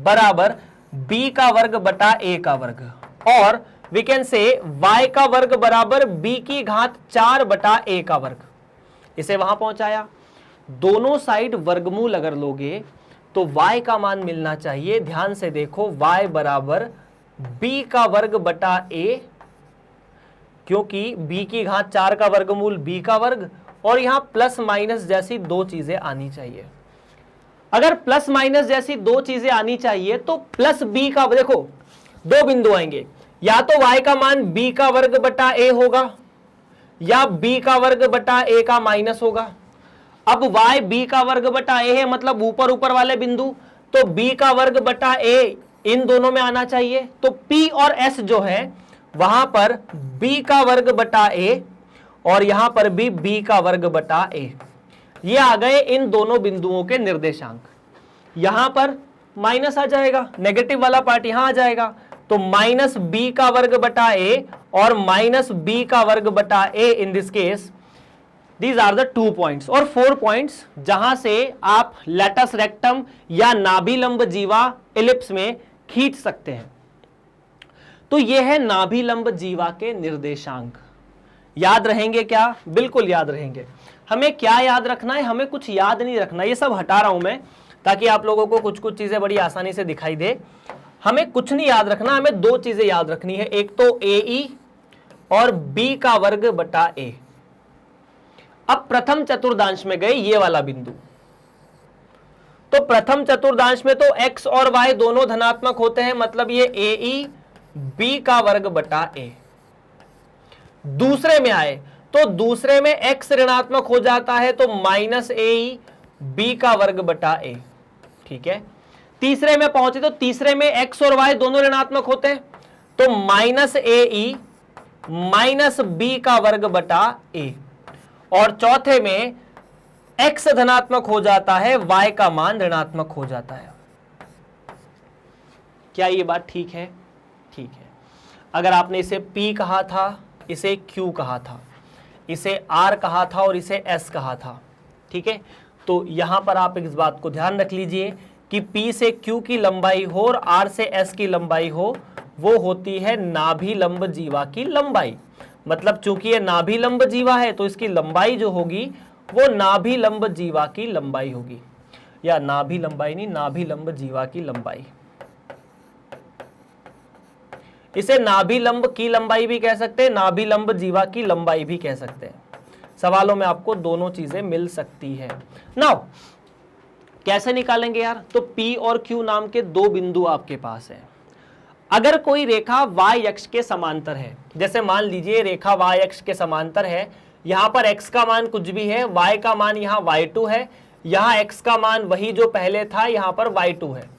बराबर b का वर्ग बटा a का वर्ग, और वी कैन से y का वर्ग बराबर b की घात 4 बटा a का वर्ग। इसे वहां पहुंचाया, दोनों साइड वर्गमूल अगर लोगे तो y का मान मिलना चाहिए। ध्यान से देखो, y बराबर b का वर्ग बटा a, क्योंकि b की घात 4 का वर्गमूल b का वर्ग, और यहां प्लस माइनस जैसी दो चीजें आनी चाहिए। अगर प्लस माइनस जैसी दो चीजें आनी चाहिए तो प्लस b का, देखो दो बिंदु आएंगे, या तो y का मान b का वर्ग बटा a होगा या b का वर्ग बटा a का माइनस होगा। अब y b का वर्ग बटा a है, मतलब ऊपर ऊपर वाले बिंदु, तो b का वर्ग बटा a इन दोनों में आना चाहिए। तो p और s जो है वहां पर b का वर्ग बटा a और यहां पर भी b का वर्ग बटा a, ये आ गए इन दोनों बिंदुओं के निर्देशांक। यहां पर माइनस आ जाएगा, नेगेटिव वाला पार्ट यहां आ जाएगा, तो माइनस b का वर्ग बटा a और माइनस b का वर्ग बटा a। In this case these are the 2 points और 4 पॉइंट्स जहां से आप लैटस रेक्टम या नाभिलंब जीवा इलिप्स में खींच सकते हैं। तो यह है नाभिलंब जीवा के निर्देशांक। याद रहेंगे क्या? बिल्कुल याद रहेंगे। हमें क्या याद रखना है? हमें कुछ याद नहीं रखना, ये सब हटा रहा हूं मैं ताकि आप लोगों को कुछ कुछ चीजें बड़ी आसानी से दिखाई दे। हमें कुछ नहीं याद रखना, हमें दो चीजें याद रखनी है, एक तो AE और b का वर्ग बटा a। अब प्रथम चतुर्दांश में गए ये वाला बिंदु, तो प्रथम चतुर्दांश में तो x और y दोनों धनात्मक होते हैं, मतलब ये AE b का वर्ग बटा a। दूसरे में आए तो दूसरे में x ऋणात्मक हो जाता है, तो माइनस AE b का वर्ग बटा a। ठीक है, तीसरे में पहुंचे तो तीसरे में x और y दोनों ऋणात्मक होते हैं, तो माइनस AE माइनस b का वर्ग बटा a, और चौथे में x धनात्मक हो जाता है, y का मान ऋणात्मक हो जाता है। क्या ये बात ठीक है? ठीक है। अगर आपने इसे p कहा था, इसे q कहा था, इसे r कहा था और इसे s कहा था, ठीक है, तो यहां पर आप इस बात को ध्यान रख लीजिए कि p से q की लंबाई हो और r से s की लंबाई हो, वो होती है नाभिलंब जीवा की लंबाई। मतलब चूंकि ये नाभिलंब जीवा है तो इसकी लंबाई जो होगी वो नाभिलंब जीवा की लंबाई होगी, या नाभि लंबाई नहीं, नाभिलंब जीवा की लंबाई। इसे नाभिलंब की लंबाई भी कह सकते हैं, नाभिलंब जीवा की लंबाई भी कह सकते हैं। सवालों में आपको दोनों चीजें मिल सकती है। नाउ कैसे निकालेंगे यार? तो P और Q नाम के दो बिंदु आपके पास है। अगर कोई रेखा y अक्ष के समांतर है, जैसे मान लीजिए रेखा y अक्ष के समांतर है, यहां पर x का मान कुछ भी है, y का मान यहां y2 है, यहां x का मान वही जो पहले था, यहां पर y2 है।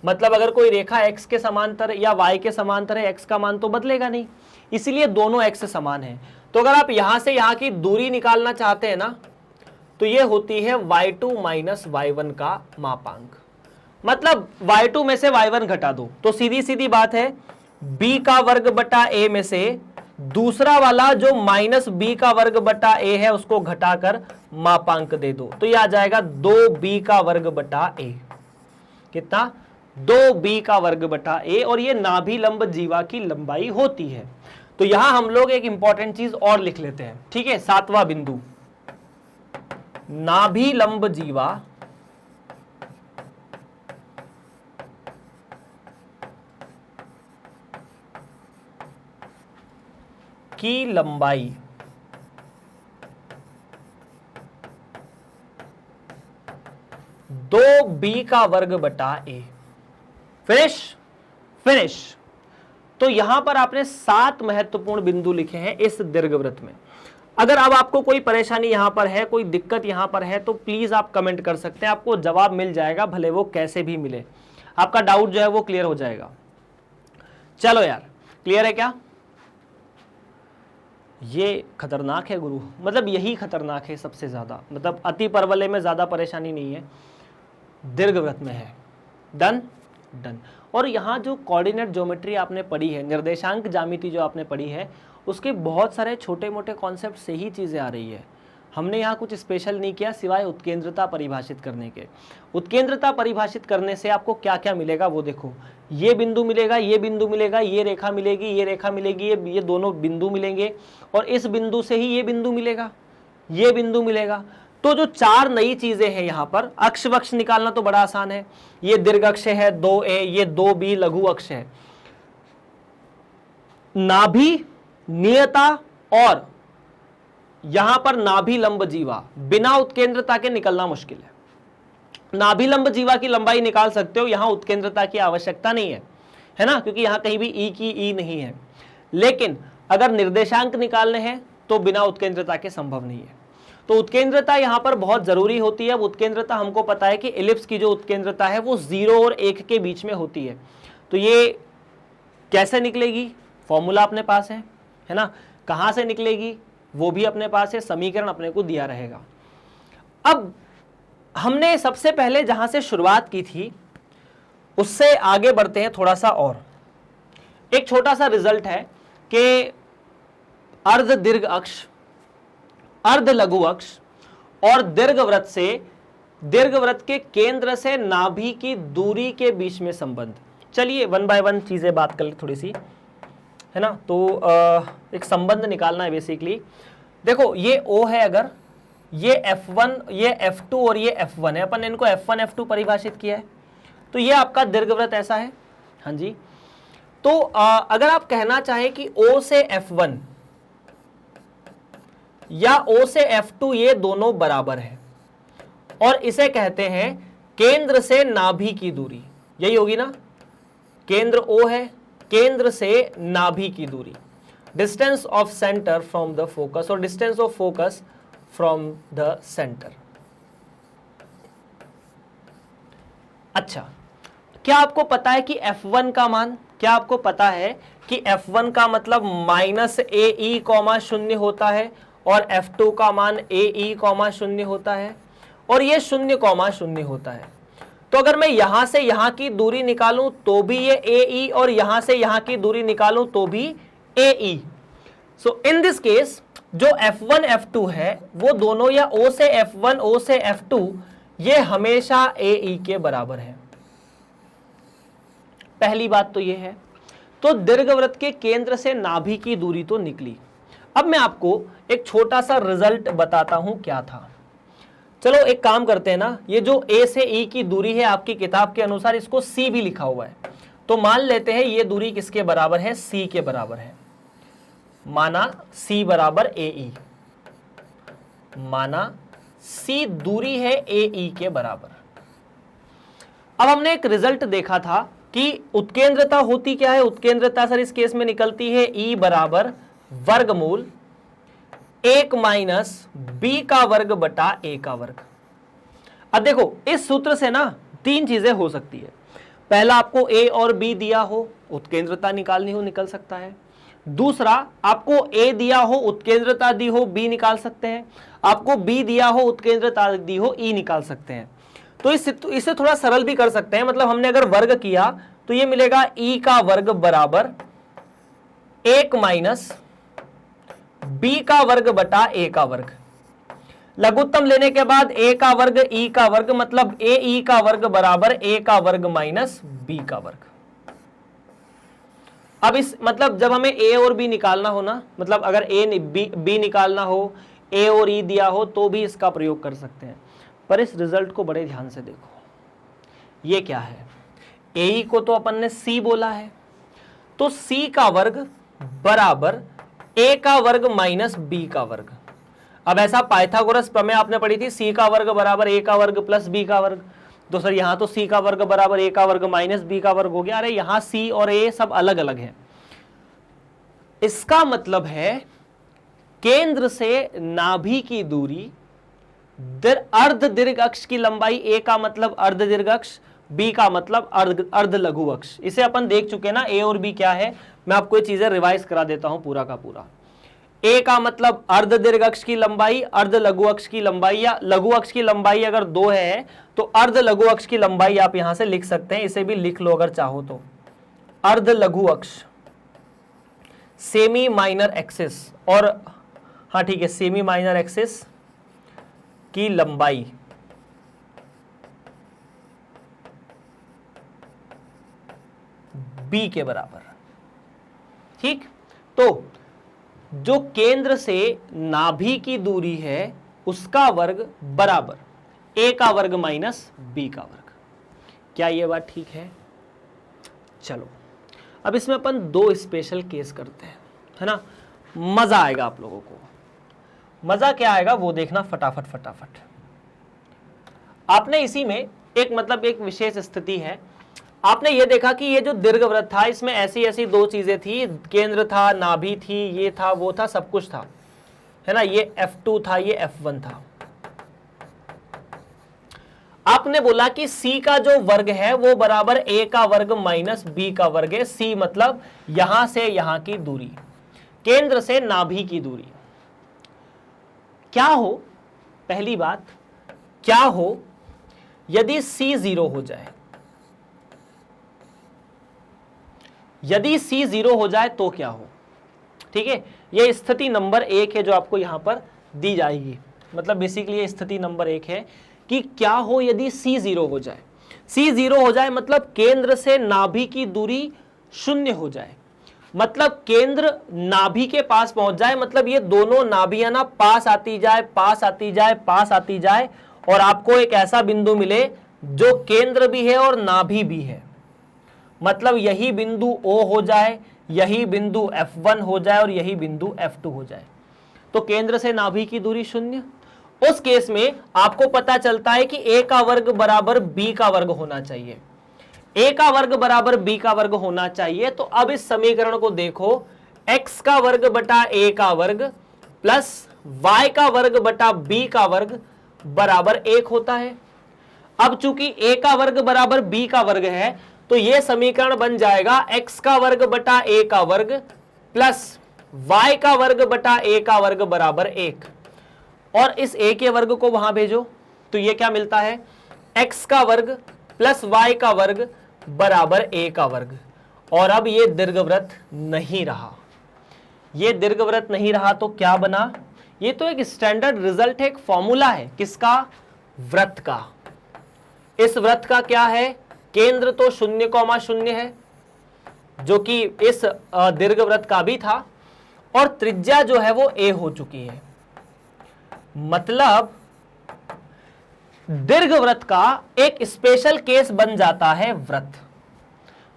मतलब अगर कोई रेखा x के समांतर या y के समांतर है, x का मान तो बदलेगा नहीं, इसलिए दोनों x समान है। तो अगर आप यहां से यहां की दूरी निकालना चाहते हैं ना, तो ये होती है y2 माइनस y1 का मापांक। मतलब y2 में से y1 घटा दो, तो सीधी सीधी बात है b का वर्ग बटा a में से दूसरा वाला जो माइनस b का वर्ग बटा a है उसको घटाकर मापांक दे दो, तो ये आ जाएगा 2b का वर्ग बटा a। कितना? 2b का वर्ग बटा a, और ये नाभिलंब जीवा की लंबाई होती है। तो यहां हम लोग एक इंपॉर्टेंट चीज और लिख लेते हैं, ठीक है, 7वां बिंदु, नाभिलंब जीवा की लंबाई 2b का वर्ग बटा a। Finish finish. तो यहां पर आपने 7 महत्वपूर्ण बिंदु लिखे हैं इस दीर्घवृत्त में। अगर अब आपको कोई परेशानी यहां पर है, कोई दिक्कत यहां पर है, तो प्लीज आप कमेंट कर सकते हैं, आपको जवाब मिल जाएगा, भले वो कैसे भी मिले, आपका डाउट जो है वो क्लियर हो जाएगा। चलो यार, क्लियर है क्या? ये खतरनाक है गुरु, मतलब यही खतरनाक है सबसे ज्यादा, मतलब अति परवलय में ज्यादा परेशानी नहीं है, दीर्घवृत्त में है। Done done. और यहाँ जो कोऑर्डिनेट ज्योमेट्री आपने पढ़ी है, निर्देशांक ज्यामिति जो आपने पढ़ी है, उसके बहुत सारे छोटे मोटे कॉन्सेप्ट से ही चीज़ें आ रही है। हमने यहाँ कुछ स्पेशल नहीं किया सिवाय उत्केंद्रता परिभाषित करने के। उत्केंद्रता परिभाषित करने से आपको क्या क्या मिलेगा वो देखो, ये बिंदु मिलेगा, ये बिंदु मिलेगा, ये रेखा मिलेगी, ये रेखा मिलेगी, ये दोनों बिंदु मिलेंगे, और इस बिंदु से ही ये बिंदु मिलेगा, ये बिंदु मिलेगा। तो जो 4 नई चीजें हैं यहाँ पर, अक्ष वक्ष निकालना तो बड़ा आसान है, ये दीर्घ अक्ष है 2a, ये 2b लघु अक्ष है। नाभि, नियता और यहां पर नाभि लंब जीवा बिना उत्केंद्रता के निकलना मुश्किल है। नाभि लंब जीवा की लंबाई निकाल सकते हो, यहां उत्केंद्रता की आवश्यकता नहीं है ना, क्योंकि यहां कहीं भी ई की ई नहीं है। लेकिन अगर निर्देशांक निकालने हैं तो बिना उत्केंद्रता के संभव नहीं है। तो उत्केंद्रता यहां पर बहुत जरूरी होती है। उत्केंद्रता हमको पता है कि एलिप्स की जो उत्केंद्रता है वो 0 और 1 के बीच में होती है। तो ये कैसे निकलेगी, फॉर्मूला अपने पास है ना, कहां से निकलेगी वो भी अपने पास है, समीकरण अपने को दिया रहेगा। अब हमने सबसे पहले जहां से शुरुआत की थी उससे आगे बढ़ते हैं थोड़ा सा, और एक छोटा सा रिजल्ट है कि अर्ध दीर्घ अक्ष, अर्ध लघु अक्ष और दीर्घवृत्त से, दीर्घवृत्त के केंद्र से नाभि की दूरी के बीच में संबंध। चलिए 1 बाय 1 चीजें बात कर ले थोड़ी सी, है ना। तो एक संबंध निकालना है बेसिकली। देखो ये O है, अगर ये F1, ये F2 और ये F1 है, अपन इनको F1 F2 परिभाषित किया है, तो ये आपका दीर्घवृत्त ऐसा है। हाँ जी। तो अगर आप कहना चाहें कि O से F1 या O से F2 ये दोनों बराबर है, और इसे कहते हैं केंद्र से नाभि की दूरी, यही होगी ना। केंद्र O है, केंद्र से नाभि की दूरी, distance of centre from the focus, और distance of focus from the centre. अच्छा, क्या आपको पता है कि F1 का मान, क्या आपको पता है कि F1 का मतलब -AE, 0 होता है, और F2 का मान AE, 0 होता है, और ये 0, 0 होता है। तो अगर मैं यहां से यहां की दूरी निकालूं तो भी ये AE, और यहां से यहां की दूरी निकालूं तो भी AE। So in this case जो F1 F2 है वो दोनों, या O से F1 O से F2, ये हमेशा AE के बराबर है। पहली बात तो ये है। तो दीर्घवृत्त के केंद्र से नाभि की दूरी तो निकली। अब मैं आपको एक छोटा सा रिजल्ट बताता हूं क्या था। चलो एक काम करते हैं ना, ये जो A से E की दूरी है आपकी किताब के अनुसार इसको C भी लिखा हुआ है, तो मान लेते हैं ये दूरी किसके बराबर है, C के बराबर है। माना C बराबर AE, माना C दूरी है AE के बराबर। अब हमने एक रिजल्ट देखा था कि उत्केंद्रता होती क्या है। उत्केंद्रता सर इस केस में निकलती है E बराबर वर्गमूल 1 माइनस B का वर्ग बटा A का वर्ग। अब देखो इस सूत्र से ना 3 चीजें हो सकती है। पहला, आपको A और B दिया हो, उत्केंद्रता निकालनी हो, निकल सकता है। दूसरा, आपको A दिया हो, उत्केंद्रता दी हो, B निकाल सकते हैं। आपको B दिया हो, उत्केंद्रता दी हो, E निकाल सकते हैं। तो इसे थोड़ा सरल भी कर सकते हैं, मतलब हमने अगर वर्ग किया तो ये मिलेगा E का वर्ग बराबर 1 माइनस B का वर्ग बटा A का वर्ग। लघुत्तम लेने के बाद A का वर्ग E का वर्ग, मतलब AE का वर्ग बराबर A का वर्ग माइनस B का वर्ग। अब इस मतलब जब हमें A और B निकालना हो ना, मतलब अगर B निकालना हो, A और E दिया हो, तो भी इसका प्रयोग कर सकते हैं। पर इस रिजल्ट को बड़े ध्यान से देखो, ये क्या है। AE को तो अपन ने C बोला है, तो C का वर्ग बराबर A का वर्ग माइनस B का वर्ग। अब ऐसा पाइथागोरस प्रमेय आपने पढ़ी थी, C का वर्ग बराबर A का वर्ग प्लस B का वर्ग। तो सर यहां तो सी का वर्ग बराबर ए का वर्ग माइनस बी का वर्ग हो गया। अरे यहां सी और ए सब अलग अलग है। इसका मतलब है केंद्र से नाभि की दूरी, अर्ध दीर्घ अक्ष की लंबाई, ए का मतलब अर्ध दीर्घ अक्ष, बी का मतलब अर्ध लघु अक्ष। इसे अपन देख चुके ना, ए और बी क्या है। मैं आपको ये चीजें रिवाइज करा देता हूं पूरा का पूरा। ए का मतलब अर्ध दीर्घ अक्ष की लंबाई, अर्ध लघु अक्ष की लंबाई, या लघु अक्ष की लंबाई अगर 2 है तो अर्ध लघु अक्ष की लंबाई आप यहां से लिख सकते हैं। इसे भी लिख लो अगर चाहो तो। अर्ध लघु अक्ष सेमी माइनर एक्सिस, और हाँ ठीक है, सेमी माइनर एक्सिस की लंबाई बी के बराबर। ठीक, तो जो केंद्र से नाभि की दूरी है उसका वर्ग बराबर ए का वर्ग माइनस बी का वर्ग। क्या ये बात ठीक है? चलो अब इसमें अपन 2 स्पेशल केस करते हैं, है ना। मजा आएगा आप लोगों को। मजा क्या आएगा वो देखना फटाफट फटाफट। आपने इसी में एक विशेष स्थिति है। आपने ये देखा कि ये जो दीर्घवृत्त था इसमें ऐसी ऐसी 2 चीजें थी, केंद्र था, नाभि थी, ये था, वो था, सब कुछ था, है ना। ये F2 था, ये F1 था। आपने बोला कि C का जो वर्ग है वो बराबर A का वर्ग माइनस B का वर्ग है। C मतलब यहां से यहां की दूरी, केंद्र से नाभि की दूरी। क्या हो, पहली बात, क्या हो यदि C 0 हो जाए? यदि C 0 हो जाए तो क्या हो? ठीक है, यह स्थिति नंबर 1 है जो आपको यहां पर दी जाएगी। मतलब बेसिकली ये स्थिति नंबर 1 है कि क्या हो यदि C 0 हो जाए। C 0 हो जाए मतलब केंद्र से नाभि की दूरी 0 हो जाए, मतलब केंद्र नाभि के पास पहुंच जाए, मतलब ये दोनों नाभियां ना पास आती जाए, पास आती जाए, पास आती जाए, और आपको एक ऐसा बिंदु मिले जो केंद्र भी है और नाभि भी है। मतलब यही बिंदु O हो जाए, यही बिंदु F1 हो जाए और यही बिंदु F2 हो जाए, तो केंद्र से नाभि की दूरी 0। उस केस में आपको पता चलता है कि A का वर्ग बराबर B का वर्ग होना चाहिए। A का वर्ग बराबर B का वर्ग होना चाहिए। तो अब इस समीकरण को देखो, x का वर्ग बटा A का वर्ग प्लस y का वर्ग बटा B का वर्ग बराबर 1 होता है। अब चूंकि A का वर्ग बराबर B का वर्ग है तो यह समीकरण बन जाएगा x का वर्ग बटा A का वर्ग प्लस y का वर्ग बटा A का वर्ग बराबर 1, और इस A के वर्ग को वहां भेजो तो यह क्या मिलता है, x का वर्ग प्लस y का वर्ग बराबर A का वर्ग। और अब ये दीर्घवृत्त नहीं रहा, ये दीर्घवृत्त नहीं रहा तो क्या बना? ये तो एक स्टैंडर्ड रिजल्ट है, एक फॉर्मूला है किसका? वृत्त का। इस वृत्त का क्या है? केंद्र तो 0,0 है जो कि इस दीर्घवृत्त का भी था, और त्रिज्या जो है वो a हो चुकी है। मतलब दीर्घवृत्त का एक स्पेशल केस बन जाता है वृत्त।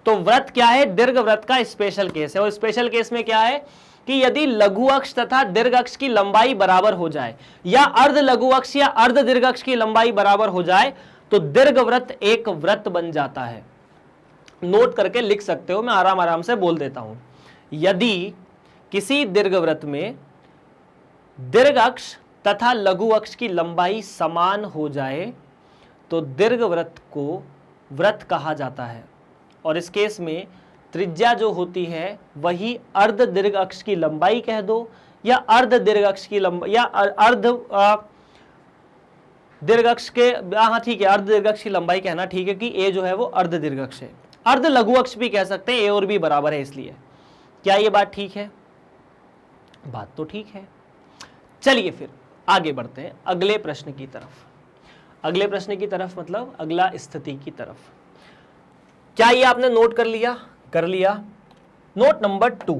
तो वृत्त क्या है? दीर्घवृत्त का स्पेशल केस है। और स्पेशल केस में क्या है कि यदि लघु अक्ष तथा दीर्घ अक्ष की लंबाई बराबर हो जाए, या अर्ध लघु अक्ष या अर्ध दीर्घ अक्ष की लंबाई बराबर हो जाए, तो दीर्घवृत्त एक वृत्त बन जाता है। नोट करके लिख सकते हो, मैं आराम आराम से बोल देता हूं। यदि किसी दीर्घवृत्त में दीर्घ अक्ष तथा लघु अक्ष की लंबाई समान हो जाए तो दीर्घवृत्त को वृत्त कहा जाता है। और इस केस में त्रिज्या जो होती है वही अर्ध दीर्घ अक्ष की लंबाई कह दो, या अर्ध दीर्घ अक्ष की लंबाई, या अर्ध दीर्घ अक्ष के, हाँ ठीक है, अर्ध दीर्घ अक्ष की लंबाई कहना ठीक है कि ए जो है वो अर्ध दीर्घ अक्ष है। अर्ध लघु अक्ष भी कह सकते हैं, ए और बी बराबर है इसलिए। क्या ये बात ठीक है? बात तो ठीक है। चलिए फिर आगे बढ़ते हैं अगले प्रश्न की तरफ। अगले प्रश्न की तरफ मतलब अगला स्थिति की तरफ। क्या ये आपने नोट कर लिया? कर लिया। नोट नंबर 2,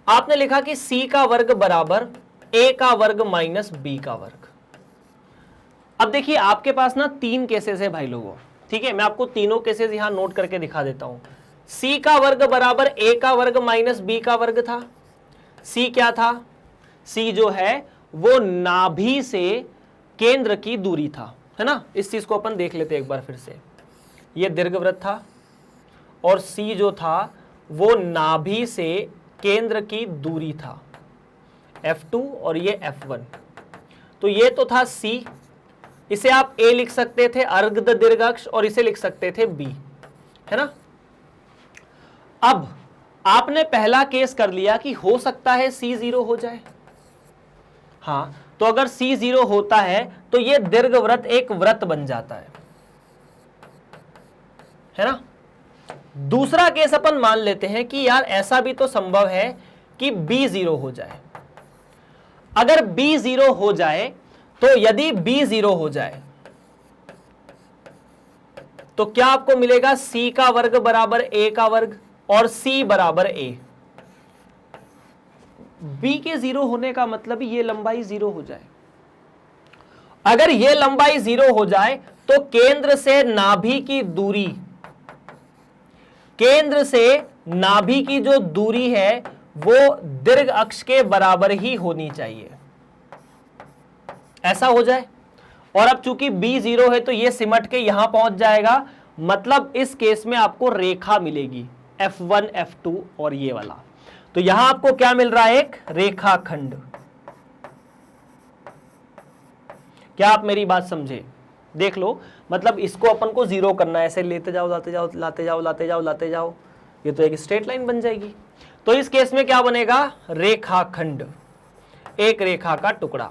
आपने लिखा कि C का वर्ग बराबर A का वर्ग माइनस B का वर्ग। अब देखिए आपके पास ना 3 केसेस है भाई लोगों, ठीक है। मैं आपको तीनों केसेस यहां नोट करके दिखा देता हूं। C का वर्ग बराबर A का वर्ग माइनस B का वर्ग था। C क्या था? C जो है वो नाभि से केंद्र की दूरी था। है ना। इस चीज को अपन देख लेते हैं एक बार फिर से। ये दीर्घवृत्त था और C जो था वो नाभि से केंद्र की दूरी था F2 और ये F1। तो ये तो था C, इसे आप A लिख सकते थे अर्ध दीर्घ अक्ष, और इसे लिख सकते थे B, है ना। अब आपने पहला केस कर लिया कि हो सकता है C 0 हो जाए। हाँ, तो अगर C 0 होता है तो ये दीर्घवृत्त एक वृत्त बन जाता है ना। दूसरा केस अपन मान लेते हैं कि यार ऐसा भी तो संभव है कि B 0 हो जाए। अगर B 0 हो जाए तो यदि B 0 हो जाए तो क्या आपको मिलेगा? C का वर्ग बराबर A का वर्ग और C बराबर A। B के 0 होने का मतलब ये लंबाई 0 हो जाए। अगर ये लंबाई 0 हो जाए तो केंद्र से नाभि की दूरी, केंद्र से नाभि की जो दूरी है वो दीर्घ अक्ष के बराबर ही होनी चाहिए। ऐसा हो जाए, और अब चूंकि B 0 है तो ये सिमट के यहां पहुंच जाएगा, मतलब इस केस में आपको रेखा मिलेगी F1 F2 और ये वाला। तो यहां आपको क्या मिल रहा है? एक रेखाखंड। क्या आप मेरी बात समझे? देख लो, मतलब इसको अपन को 0 करना है, ऐसे लेते जाओ लाते जाओ लाते जाओ लाते जाओ लाते जाओ, ये तो एक स्ट्रेट लाइन बन जाएगी। तो इस केस में क्या बनेगा? रेखाखंड, एक रेखा का टुकड़ा।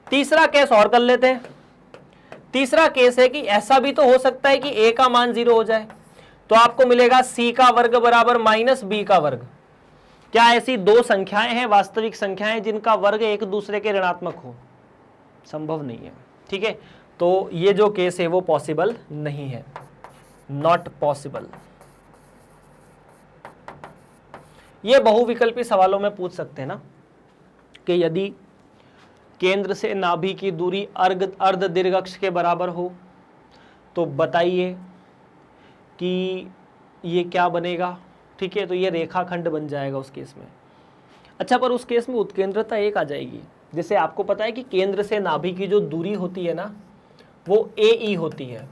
तीसरा केस और कर लेते हैं। तीसरा केस है कि ऐसा भी तो हो सकता है कि A का मान 0 हो जाए, तो आपको मिलेगा C का वर्ग बराबर माइनस B का वर्ग। क्या ऐसी दो संख्याएं हैं, वास्तविक संख्याएं, जिनका वर्ग एक दूसरे के ऋणात्मक हो? संभव नहीं है, ठीक है। तो ये जो केस है वो पॉसिबल नहीं है, नॉट पॉसिबल। ये बहुविकल्पी सवालों में पूछ सकते हैं ना कि यदि केंद्र से नाभि की दूरी अर्ध दीर्घ अक्ष के बराबर हो तो बताइए कि ये क्या बनेगा, ठीक है। तो ये रेखाखंड बन जाएगा उस केस में। अच्छा, पर उस केस में उत्केंद्रता एक आ जाएगी। जैसे आपको पता है कि केंद्र से नाभि की जो दूरी होती है ना वो AE होती है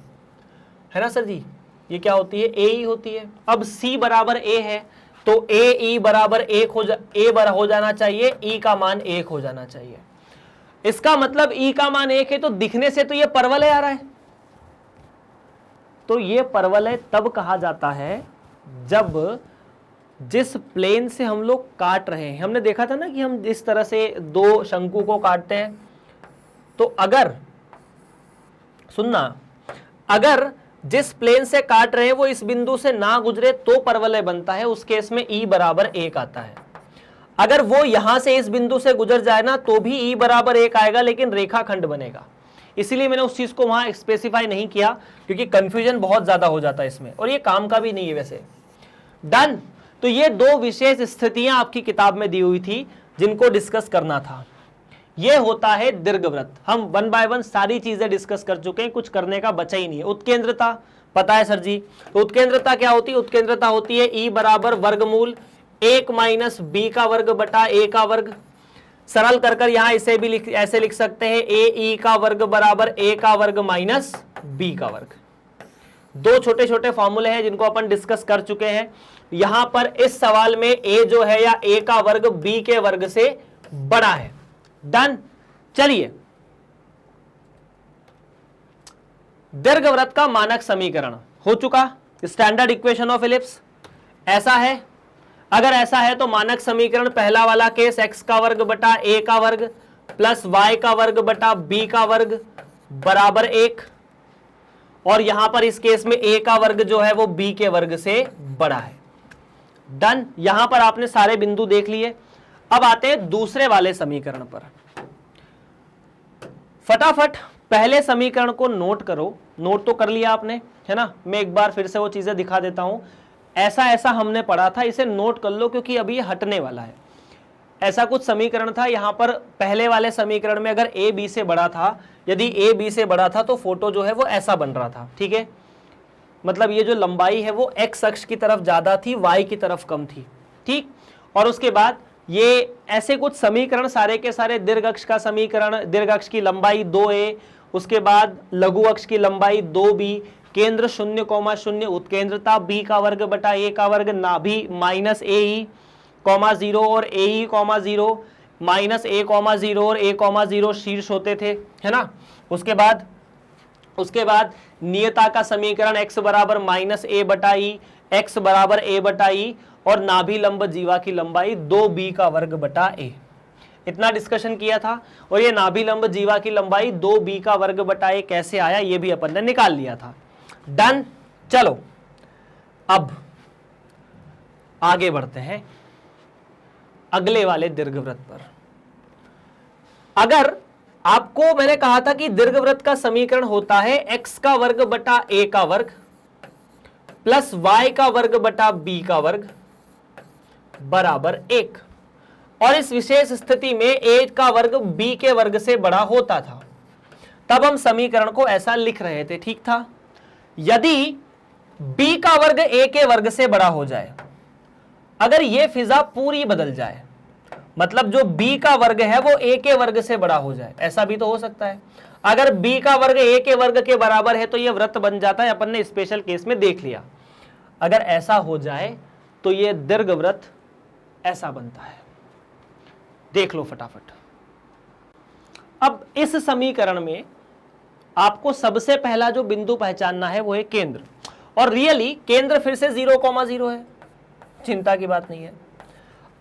ना सर जी, ये क्या होती है? AE होती है। अब C बराबर A है तो AE बराबर 1 हो जाना चाहिए, E का मान 1 हो जाना चाहिए। इसका मतलब E का मान 1 है तो दिखने से तो ये परवलय आ रहा है। तो ये परवलय तब कहा जाता है जब जिस प्लेन से हम लोग काट रहे हैं, हमने देखा था ना कि हम इस तरह से दो शंकु को काटते हैं, तो अगर सुनना, अगर जिस प्लेन से काट रहे हैं वो इस बिंदु से ना गुजरे तो परवलय बनता है, उस केस में E बराबर 1 आता है। अगर वो यहां से इस बिंदु से गुजर जाए ना तो भी E बराबर 1 आएगा, लेकिन रेखाखंड बनेगा। इसीलिए मैंने उस चीज को वहां स्पेसिफाई नहीं किया क्योंकि कंफ्यूजन बहुत ज्यादा हो जाता है इसमें, और ये काम का भी नहीं है वैसे। डन। तो ये दो विशेष स्थितियां आपकी किताब में दी हुई थी जिनको डिस्कस करना था। ये होता है दीर्घवृत्त। हम 1 बाय 1 सारी चीजें डिस्कस कर चुके हैं, कुछ करने का बचा ही नहीं है। उत्केंद्रता पता है सर जी, तो उत्केंद्रता क्या होती है? उत्केंद्रता होती है E बराबर वर्गमूल 1 माइनस B का वर्ग बटा A का वर्ग। सरल कर यहां इसे भी ऐसे लिख सकते हैं, AE का वर्ग बराबर A का वर्ग माइनस B का वर्ग। दो छोटे छोटे फॉर्मूले हैं जिनको अपन डिस्कस कर चुके हैं। यहां पर इस सवाल में A जो है या A का वर्ग B के वर्ग से बड़ा है। डन। चलिए, दीर्घवृत्त का मानक समीकरण हो चुका। स्टैंडर्ड इक्वेशन ऑफ इलिप्स ऐसा है। अगर ऐसा है तो मानक समीकरण पहला वाला केस x का वर्ग बटा A का वर्ग प्लस y का वर्ग बटा B का वर्ग बराबर 1, और यहां पर इस केस में A का वर्ग जो है वो B के वर्ग से बड़ा है। डन। यहां पर आपने सारे बिंदु देख लिए। अब आते हैं दूसरे वाले समीकरण पर। फटाफट पहले समीकरण को नोट करो। नोट तो कर लिया आपने, है ना। मैं एक बार फिर से वो चीजें दिखा देता हूं। ऐसा ऐसा हमने पढ़ा था, इसे नोट कर लो क्योंकि अभी ये हटने वाला है। ऐसा कुछ समीकरण था। यहां पर पहले वाले समीकरण में अगर A B से बड़ा था, यदि A B से बड़ा था तो फोटो जो है वो ऐसा बन रहा था, ठीक है। मतलब ये जो लंबाई है वो x अक्ष की तरफ ज्यादा थी, y की तरफ कम थी, ठीक। और उसके बाद ये ऐसे कुछ समीकरण सारे के सारे दीर्घ अक्ष का समीकरण, दीर्घ अक्ष की लंबाई 2a, उसके बाद लघु अक्ष की लंबाई 2b, केंद्र 0,0, उत्केंद्रता b का वर्ग बटा a का वर्ग, नाभि माइनस AE, 0 और AE, 0 माइनस A,0 और A,0 शीर्ष होते थे, है ना। उसके बाद नियता का समीकरण x बराबर माइनस A बटा ई, x बराबर A बटा ई, और नाभि लंब जीवा की लंबाई 2b का वर्ग बटा a। इतना डिस्कशन किया था। और ये नाभि लंब जीवा की लंबाई 2b का वर्ग बटा a कैसे आया ये भी अपन ने निकाल लिया था। डन। चलो अब आगे बढ़ते हैं अगले वाले दीर्घवृत्त पर। अगर आपको मैंने कहा था कि दीर्घवृत्त का समीकरण होता है x का वर्ग बटा a का वर्ग प्लस y का वर्ग बटा b का वर्ग बराबर 1, और इस विशेष स्थिति में a का वर्ग b के वर्ग से बड़ा होता था। तब हम समीकरण को ऐसा लिख रहे थे, ठीक था। यदि b का वर्ग a के वर्ग से बड़ा हो जाए, अगर ये फिजा पूरी बदल जाए, मतलब जो b का वर्ग है वो a के वर्ग से बड़ा हो जाए, ऐसा भी तो हो सकता है। अगर b का वर्ग a के वर्ग के बराबर है तो ये वृत्त बन जाता है, अपन ने स्पेशल केस में देख लिया। अगर ऐसा हो जाए तो ये दीर्घवृत्त ऐसा बनता है, देख लो फटाफट। अब इस समीकरण में आपको सबसे पहला जो बिंदु पहचानना है वो है केंद्र, और रियली केंद्र फिर से 0,0 है, चिंता की बात नहीं है।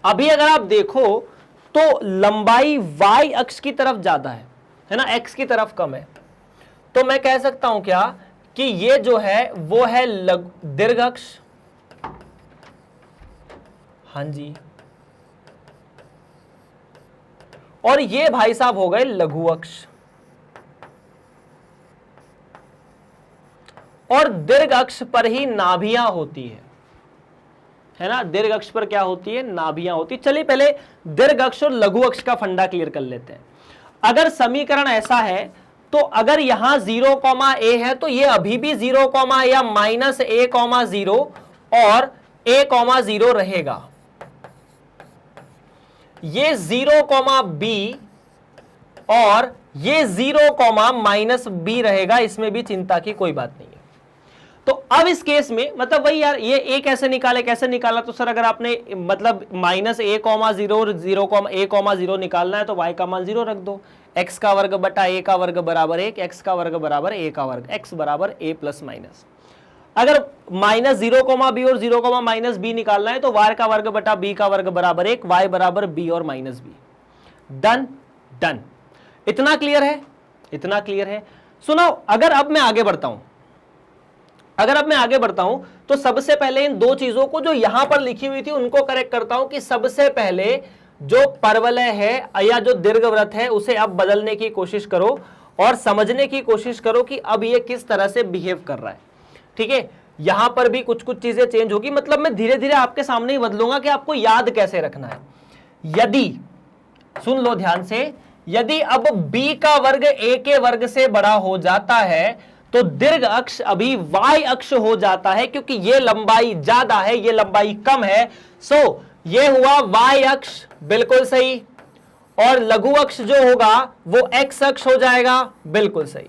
अभी अगर आप देखो तो लंबाई y अक्ष की तरफ ज्यादा है ना, x की तरफ कम है, तो मैं कह सकता हूं क्या कि ये जो है वो है दीर्घ अक्ष, हां जी, और ये भाई साहब हो गए लघु अक्ष। और दीर्घ अक्ष पर ही नाभियां होती है ना, दीर्घ अक्ष पर क्या होती है, नाभियां होती। चलिए पहले दीर्घ अक्ष और लघु अक्ष का फंडा क्लियर कर लेते हैं। अगर समीकरण ऐसा है तो अगर यहां 0,a है तो ये अभी भी 0, या माइनस A,0 और A,0 रहेगा। ये 0,b और ये 0, माइनस b रहेगा, इसमें भी चिंता की कोई बात नहीं है। तो अब इस केस में मतलब वही यार, ये a कैसे निकाला, तो सर अगर आपने मतलब माइनस A,0 और 0,A,0 निकालना है तो y का मान 0 रख दो, x का वर्ग बटा a का वर्ग बराबर 1, x का वर्ग बराबर a का वर्ग, x बराबर a प्लस माइनस। अगर माइनस 0,b और 0, माइनस b निकालना है तो y का वर्ग बटा b का वर्ग बराबर 1, y बराबर b और माइनस b। Done done. इतना क्लियर है, इतना क्लियर है। सुनो, अगर अब मैं आगे बढ़ता हूं तो सबसे पहले इन दो चीजों को जो यहां पर लिखी हुई थी उनको करेक्ट करता हूं कि सबसे पहले जो परवलय है या जो दीर्घवृत्त है उसे अब बदलने की कोशिश करो और समझने की कोशिश करो कि अब ये किस तरह से बिहेव कर रहा है। ठीक है, यहां पर भी कुछ कुछ चीजें चेंज होगी, मतलब मैं धीरे धीरे आपके सामने ही बदलूंगा कि आपको याद कैसे रखना है। यदि, सुन लो ध्यान से, यदि अब b का वर्ग a के वर्ग से बड़ा हो जाता है तो दीर्घ अक्ष अभी y अक्ष हो जाता है, क्योंकि ये लंबाई ज्यादा है, ये लंबाई कम है। सो ये हुआ y अक्ष, बिल्कुल सही, और लघु अक्ष जो होगा वो x अक्ष हो जाएगा, बिल्कुल सही।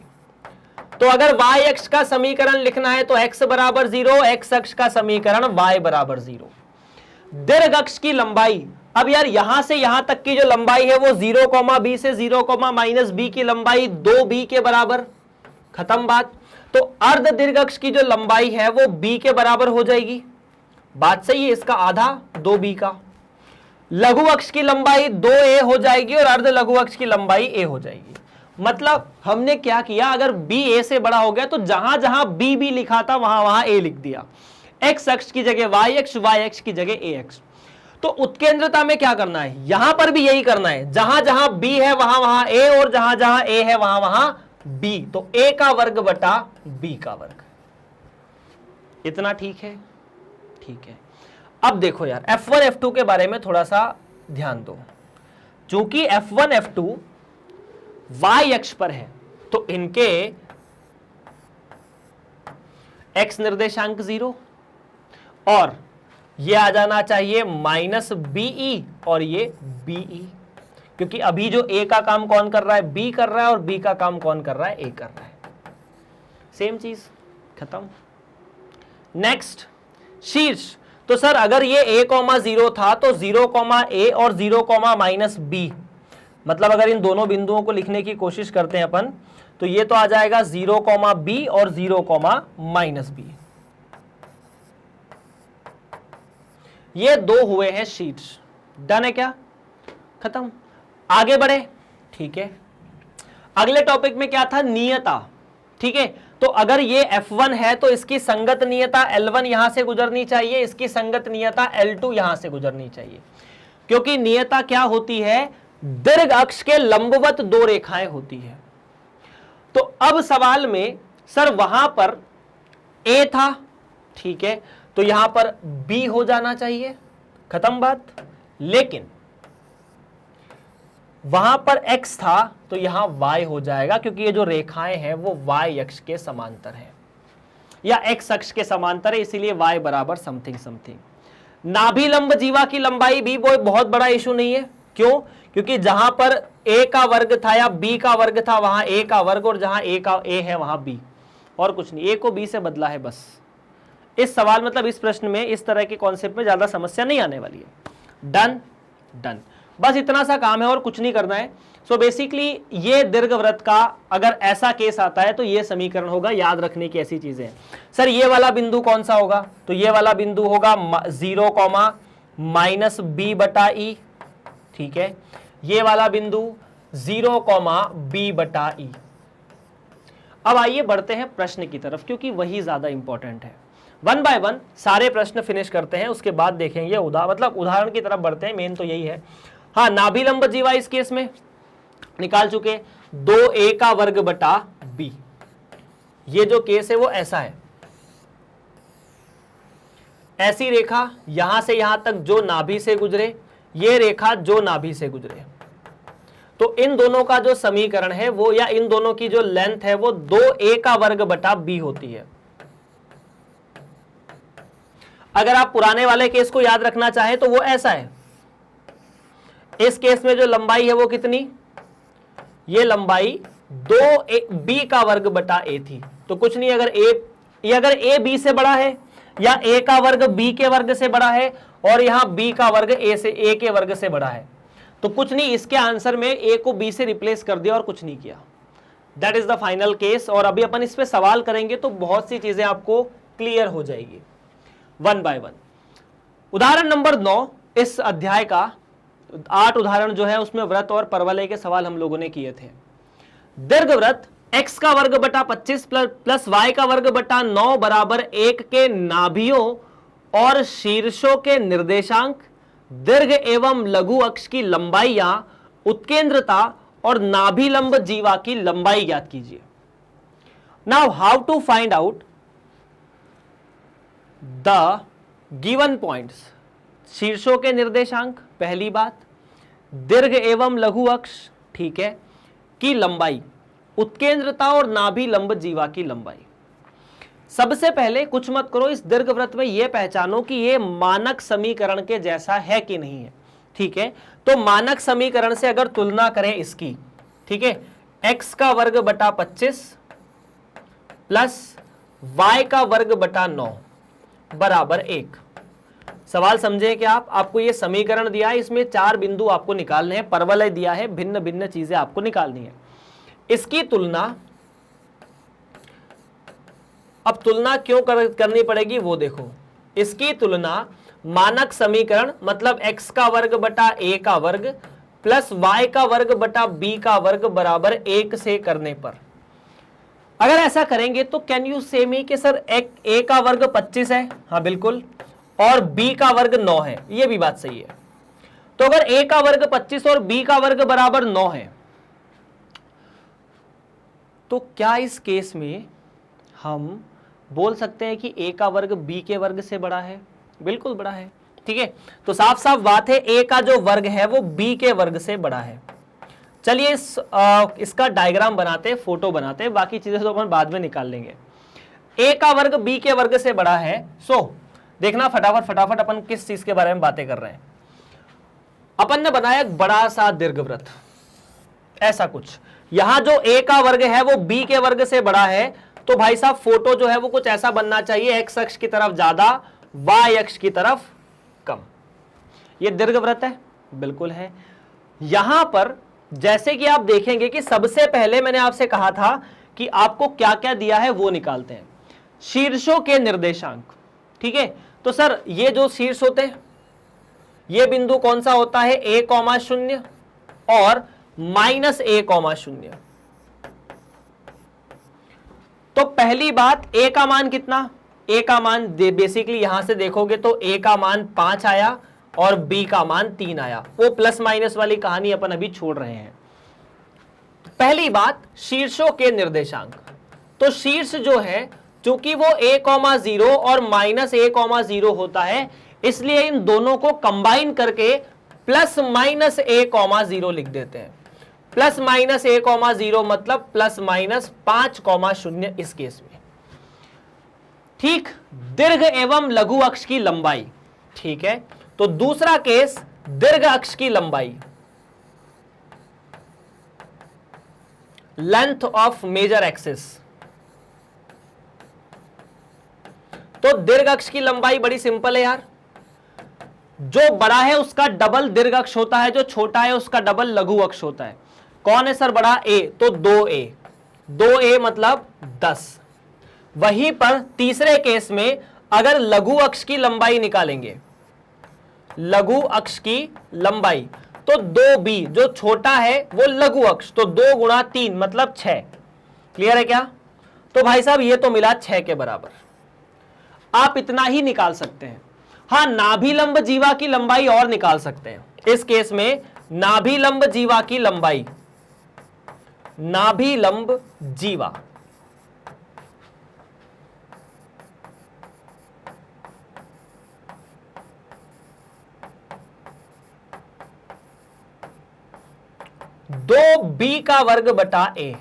तो अगर y अक्ष का समीकरण लिखना है तो x बराबर 0, x अक्ष का समीकरण y बराबर 0। दीर्घ अक्ष की लंबाई, अब यार यहां से यहां तक की जो लंबाई है वो 0,b से 0, माइनस b की लंबाई 2b के बराबर, खत्म बात। तो अर्ध दीर्घ अक्ष की जो लंबाई है वो b के बराबर हो जाएगी, बात सही है, इसका आधा 2b का। लघु अक्ष की लंबाई 2a हो जाएगी और अर्ध लघु अक्ष की लंबाई a हो जाएगी। मतलब हमने क्या किया, अगर b a से बड़ा हो गया तो जहां जहां b लिखा था वहां वहां a लिख दिया, x अक्ष की जगह y अक्ष, y अक्ष की जगह a अक्ष। तो उत्केंद्रता में क्या करना है, यहां पर भी यही करना है, जहां जहां b है वहां वहां a और जहां जहां a है वहां वहां b, तो a का वर्ग बटा b का वर्ग। इतना ठीक है, ठीक है। अब देखो यार F1 F2 के बारे में थोड़ा सा ध्यान दो। चूंकि F1 F2 y अक्ष पर है तो इनके x निर्देशांक 0 और ये आ जाना चाहिए माइनस बीई और ये बीई, क्योंकि अभी जो ए का काम कौन कर रहा है, बी कर रहा है, और बी का काम कौन कर रहा है, ए कर रहा है। सेम चीज, खत्म। नेक्स्ट शीर्ष। तो सर अगर ये a,0 था तो 0,a और 0,-b, मतलब अगर इन दोनों बिंदुओं को लिखने की कोशिश करते हैं अपन, तो ये तो आ जाएगा 0,b और 0,-b। ये दो हुए हैं शीर्ष। डन है क्या? खत्म। आगे बढ़े, ठीक है। अगले टॉपिक में क्या था, नियता। ठीक है, तो अगर ये F1 है तो इसकी संगत नियता L1 यहां से गुजरनी चाहिए, इसकी संगत नियता L2 यहां से गुजरनी चाहिए, क्योंकि नियता क्या होती है, दीर्घ अक्ष के लंबवत दो रेखाएं होती है। तो अब सवाल में सर वहां पर A था, ठीक है, तो यहां पर B हो जाना चाहिए, खत्म बात। लेकिन वहां पर x था तो यहां y हो जाएगा, क्योंकि ये जो रेखाएं हैं वो y अक्ष के समांतर है या x अक्ष के समांतर है, इसीलिए y बराबर समथिंग समथिंग। नाभिलंब जीवा की लंबाई भी वो बहुत बड़ा इशू नहीं है। क्यों? क्योंकि जहां पर a का वर्ग था या b का वर्ग था वहां a का वर्ग, और जहां a है वहां b, और कुछ नहीं, a को b से बदला है बस। इस सवाल मतलब इस प्रश्न में इस तरह के कॉन्सेप्ट में ज्यादा समस्या नहीं आने वाली है। डन डन, बस इतना सा काम है और कुछ नहीं करना है। सो बेसिकली ये दीर्घवृत्त का अगर ऐसा केस आता है तो ये समीकरण होगा। याद रखने की ऐसी चीजें हैं। सर ये वाला बिंदु कौन सा होगा, तो ये वाला बिंदु होगा 0,-b/e, ठीक है। ये वाला बिंदु 0,b/e। अब आइए बढ़ते हैं प्रश्न की तरफ, क्योंकि वही ज्यादा इंपॉर्टेंट है। 1 बाय 1 सारे प्रश्न फिनिश करते हैं, उसके बाद देखेंगे उदाहरण की तरफ बढ़ते हैं। मेन तो यही है। हाँ, नाभिलंब जीवा इस केस में निकाल चुके, 2a का वर्ग बटा b। ये जो केस है वो ऐसा है, ऐसी रेखा यहां से यहां तक जो नाभि से गुजरे, ये रेखा जो नाभि से गुजरे, तो इन दोनों का जो समीकरण है वो, या इन दोनों की जो लेंथ है वो 2a का वर्ग बटा b होती है। अगर आप पुराने वाले केस को याद रखना चाहें तो वो ऐसा है। इस केस में जो लंबाई है वो कितनी, ये लंबाई 2b का वर्ग बटा a थी। तो कुछ नहीं, अगर a b से बड़ा है या a का वर्ग b के वर्ग से बड़ा है और यहां b का वर्ग a के वर्ग से बड़ा है, तो कुछ नहीं, इसके आंसर में a को b से रिप्लेस कर दिया और कुछ नहीं किया। That is the final case. और अभी अपन इस पे सवाल करेंगे तो बहुत सी चीजें आपको क्लियर हो जाएगी 1 बाय 1। उदाहरण नंबर 9 इस अध्याय का 8 उदाहरण जो है उसमें वृत्त और परवलय के सवाल हम लोगों ने किए थे। दीर्घवृत्त x का वर्ग बटा 25 प्लस y का वर्ग बटा 9 बराबर 1 के नाभियों और शीर्षों के निर्देशांक, दीर्घ एवं लघु अक्ष की लंबाइयां, उत्केंद्रता और नाभिलंब जीवा की लंबाई ज्ञात कीजिए। Now how to find out the given points. शीर्षों के निर्देशांक पहली बात, दीर्घ एवं लघु अक्ष, ठीक है, की लंबाई, उत्केंद्रता और नाभिलंब जीवा की लंबाई। सबसे पहले कुछ मत करो, इस दीर्घवृत्त में यह पहचानो कि यह मानक समीकरण के जैसा है कि नहीं है, ठीक है। तो मानक समीकरण से अगर तुलना करें इसकी, ठीक है, x का वर्ग बटा 25 प्लस y का वर्ग बटा 9 बराबर 1। सवाल समझे कि आपको ये समीकरण दिया है, इसमें 4 बिंदु आपको निकालने हैं, परवलय दिया है, भिन्न भिन्न चीजें आपको निकालनी है। इसकी तुलना, अब तुलना क्यों करनी पड़ेगी वो देखो। इसकी तुलना मानक समीकरण मतलब x का वर्ग बटा a का वर्ग प्लस y का वर्ग बटा b का वर्ग बराबर 1 से करने पर, अगर ऐसा करेंगे तो कैन यू से मी कि सर a का वर्ग 25 है, हाँ बिल्कुल, और b का वर्ग 9 है, ये भी बात सही है। तो अगर a का वर्ग 25 और b का वर्ग बराबर 9 है, तो क्या इस केस में हम बोल सकते हैं कि a का वर्ग b के वर्ग से बड़ा है? बिल्कुल बड़ा है, ठीक है। तो साफ साफ बात है a का जो वर्ग है वो b के वर्ग से बड़ा है। चलिए इसका डायग्राम बनाते हैं, फोटो बनाते हैं, बाकी चीजें तो अपन बाद में निकाल लेंगे। a का वर्ग b के वर्ग से बड़ा है, सो देखना फटाफट अपन किस चीज के बारे में बातें कर रहे हैं। अपन ने बनाया एक बड़ा सा दीर्घवृत्त, ऐसा कुछ। यहां जो a का वर्ग है वो b के वर्ग से बड़ा है, तो भाई साहब फोटो जो है वो कुछ ऐसा बनना चाहिए, x अक्ष की तरफ ज्यादा, y अक्ष की तरफ कम। ये दीर्घवृत्त है, बिल्कुल है। यहां पर जैसे कि आप देखेंगे कि सबसे पहले मैंने आपसे कहा था कि आपको क्या क्या दिया है वो निकालते हैं, शीर्षों के निर्देशांक, ठीक है। तो सर ये जो शीर्ष होते हैं, ये बिंदु कौन सा होता है, a,0 और -a,0। तो पहली बात, a का मान कितना, a का मान बेसिकली यहां से देखोगे तो a का मान 5 आया और b का मान 3 आया। वो प्लस माइनस वाली कहानी अपन अभी छोड़ रहे हैं। पहली बात, शीर्षों के निर्देशांक। तो शीर्ष जो है, चूंकि वो a,0 और -a,0 होता है, इसलिए इन दोनों को कंबाइन करके +-a,0 लिख देते हैं। +-a,0 मतलब +-5,0 इस केस में। ठीक, दीर्घ एवं लघु अक्ष की लंबाई, ठीक है। तो दूसरा केस, दीर्घ अक्ष की लंबाई, लेंथ ऑफ मेजर एक्सिस। तो दीर्घ अक्ष की लंबाई बड़ी सिंपल है यार, जो बड़ा है उसका डबल दीर्घ अक्ष होता है, जो छोटा है उसका डबल लघु अक्ष होता है। कौन है सर बड़ा, a, तो 2a, 2a मतलब 10। वहीं पर तीसरे केस में अगर लघु अक्ष की लंबाई निकालेंगे, लघु अक्ष की लंबाई, तो 2b, जो छोटा है वो लघु अक्ष, तो 2 गुणा 3 मतलब 6। क्लियर है क्या? तो भाई साहब ये तो मिला 6 के बराबर। आप इतना ही निकाल सकते हैं। हाँ, नाभिलंब जीवा की लंबाई और निकाल सकते हैं। इस केस में नाभिलंब जीवा की लंबाई, नाभिलंब जीवा, दो बी का वर्ग बटा ए,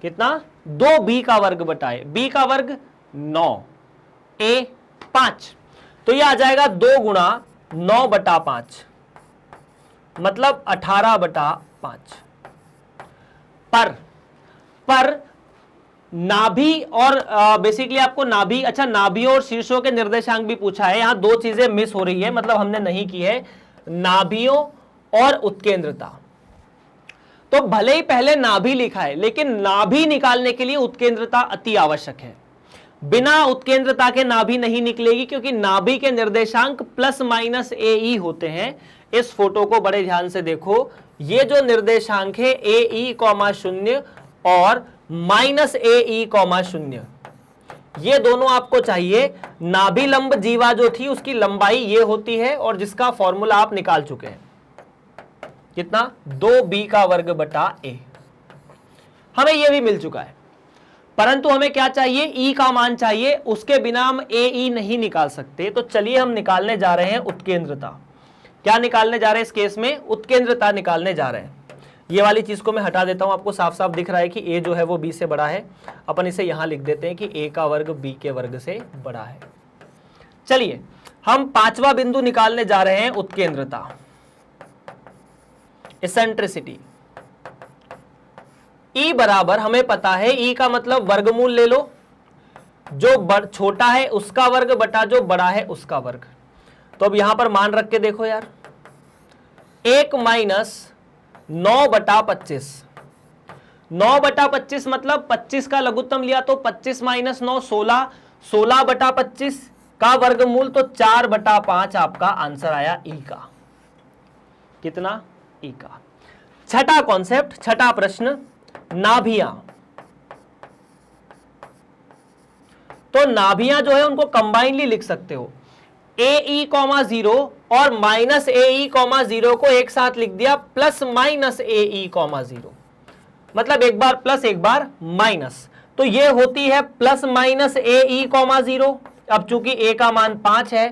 कितना, 2b का वर्ग बटा ए, b का वर्ग 9, a 5, तो यह आ जाएगा 2 गुणा 9 बटा 5 मतलब 18 बटा 5। पर नाभि और बेसिकली आपको नाभि, अच्छा नाभियों और शीर्षों के निर्देशांक भी पूछा है। यहां दो चीजें मिस हो रही है, मतलब हमने नहीं की है, नाभियों और उत्केंद्रता। तो भले ही पहले नाभि लिखा है, लेकिन नाभि निकालने के लिए उत्केंद्रता अति आवश्यक है। बिना उत्केंद्रता के नाभि नहीं निकलेगी, क्योंकि नाभि के निर्देशांक +-ae होते हैं। इस फोटो को बड़े ध्यान से देखो, ये जो निर्देशांक है ae, 0 और -ae, 0, ये दोनों आपको चाहिए। नाभिलंब जीवा जो थी उसकी लंबाई ये होती है, और जिसका फॉर्मूला आप निकाल चुके हैं, कितना, 2b का वर्ग बटा a। हमें यह भी मिल चुका है, परंतु हमें क्या चाहिए, e का मान चाहिए। उसके बिना हम ae नहीं निकाल सकते। तो चलिए हम निकालने जा रहे हैं उत्केंद्रता। क्या निकालने जा रहे हैं इस केस में, उत्केंद्रता निकालने जा रहे हैं। ये वाली चीज को मैं हटा देता हूं, आपको साफ साफ दिख रहा है कि a जो है वो b से बड़ा है। अपन इसे यहां लिख देते हैं कि a का वर्ग b के वर्ग से बड़ा है। चलिए हम पांचवा बिंदु निकालने जा रहे हैं, उत्केंद्रता, इसेंट्रिसिटी। E बराबर हमें पता है, E का मतलब वर्गमूल ले लो, जो छोटा है उसका वर्ग बटा जो बड़ा है उसका वर्ग। तो अब यहां पर मान रख के देखो यार, 1 - 9 बटा 25, 9 बटा 25 मतलब 25 का लघुत्तम लिया तो 25 - 9 16, 16 बटा 25 का वर्गमूल, तो 4 बटा 5 आपका आंसर आया E का। कितना, E का। छठा कॉन्सेप्ट, छठा प्रश्न, नाभियां। तो नाभियां जो है उनको कंबाइनली लिख सकते हो, ae, 0 और -ae, 0 को एक साथ लिख दिया, +-ae, 0, मतलब एक बार प्लस एक बार माइनस। तो ये होती है +-ae, 0। अब चूंकि a का मान 5 है,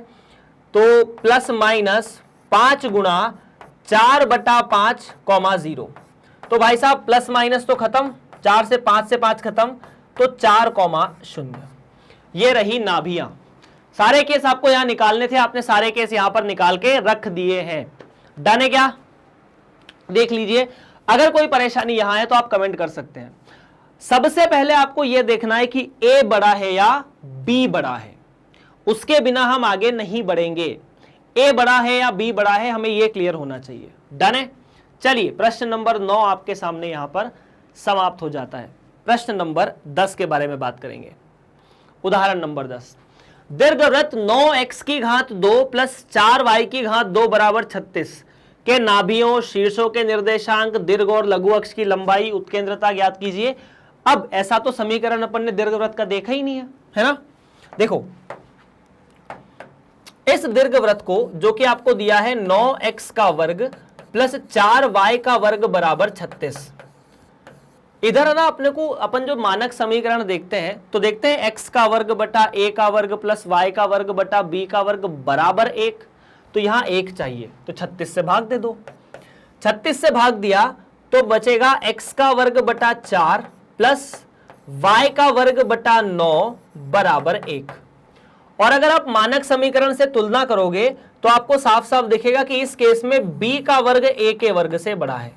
तो +-5 गुणा 4 बटा 5, 0। तो भाई साहब प्लस माइनस तो खत्म, 4 से 5 खत्म, तो 4,0। ये रही नाभियां। सारे केस आपको यहां निकालने थे, आपने सारे केस यहां पर निकाल के रख दिए हैं। डन है क्या? देख लीजिए, अगर कोई परेशानी यहां है तो आप कमेंट कर सकते हैं। सबसे पहले आपको यह देखना है कि ए बड़ा है या बी बड़ा है, उसके बिना हम आगे नहीं बढ़ेंगे। ए बड़ा है या बी बड़ा है, हमें यह क्लियर होना चाहिए। डन है? चलिए प्रश्न नंबर 9 आपके सामने यहां पर समाप्त हो जाता है। प्रश्न नंबर 10 के बारे में बात करेंगे। उदाहरण नंबर 10, दीर्घवृत्त 9x की घात 2 प्लस 4y की घात 2 बराबर 36 के नाभियों, शीर्षों के निर्देशांक, दीर्घ और लघु अक्ष की लंबाई, उत्केंद्रता ज्ञात कीजिए। अब ऐसा तो समीकरण अपन ने दीर्घवृत्त का देखा ही नहीं है ना? देखो, इस दीर्घवृत्त को जो कि आपको दिया है 9x का वर्ग प्लस 4y का वर्ग बराबर 36, इधर है ना अपने को, अपन जो मानक समीकरण देखते हैं तो देखते हैं x का वर्ग बटा a का वर्ग प्लस y का वर्ग बटा b का वर्ग बराबर 1, तो यहां 1 चाहिए, तो 36 से भाग दे दो। 36 से भाग दिया तो बचेगा x का वर्ग बटा 4 प्लस y का वर्ग बटा 9 बराबर 1। और अगर आप मानक समीकरण से तुलना करोगे तो आपको साफ साफ दिखेगा कि इस केस में b का वर्ग a के वर्ग से बड़ा है,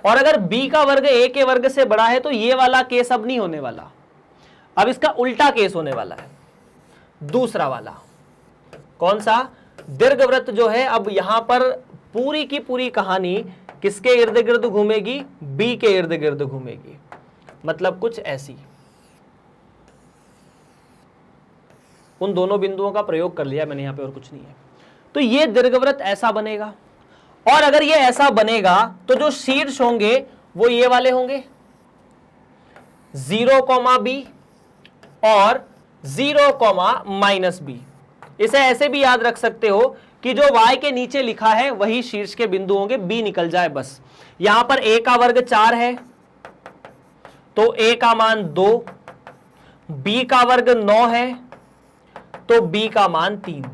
और अगर b का वर्ग a के वर्ग से बड़ा है तो ये वाला केस अब नहीं होने वाला, अब इसका उल्टा केस होने वाला है, दूसरा वाला। कौन सा? दीर्घवृत्त जो है अब यहां पर पूरी की पूरी कहानी किसके इर्द गिर्द घूमेगी? b के इर्द गिर्द घूमेगी, मतलब कुछ ऐसी। उन दोनों बिंदुओं का प्रयोग कर लिया मैंने यहां पे, और कुछ नहीं है। तो ये दीर्घवृत्त ऐसा बनेगा, और अगर ये ऐसा बनेगा तो जो शीर्ष होंगे वो ये वाले होंगे, 0, b और 0, -b। इसे ऐसे भी याद रख सकते हो कि जो y के नीचे लिखा है वही शीर्ष के बिंदु होंगे, b निकल जाए बस। यहां पर a का वर्ग 4 है तो a का मान 2, b का वर्ग 9 है तो b का मान 3।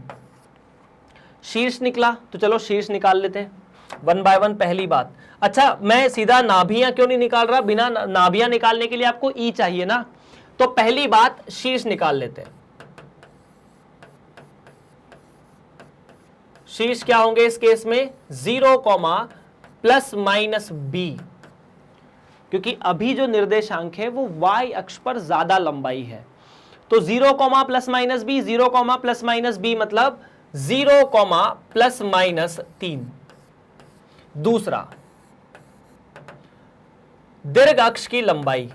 शीर्ष निकला तो चलो शीर्ष निकाल लेते हैं 1 बाय 1। पहली बात, अच्छा मैं सीधा नाभियां क्यों नहीं निकाल रहा? बिना नाभियां निकालने के लिए आपको ई चाहिए ना, तो पहली बात शीर्ष निकाल लेते हैं। शीर्ष क्या होंगे इस केस में? 0, ±b, क्योंकि अभी जो निर्देशांक है वो y अक्ष पर ज्यादा लंबाई है, तो 0, ±b, 0, ±b मतलब 0, ±3। दूसरा, दीर्घ अक्ष की लंबाई,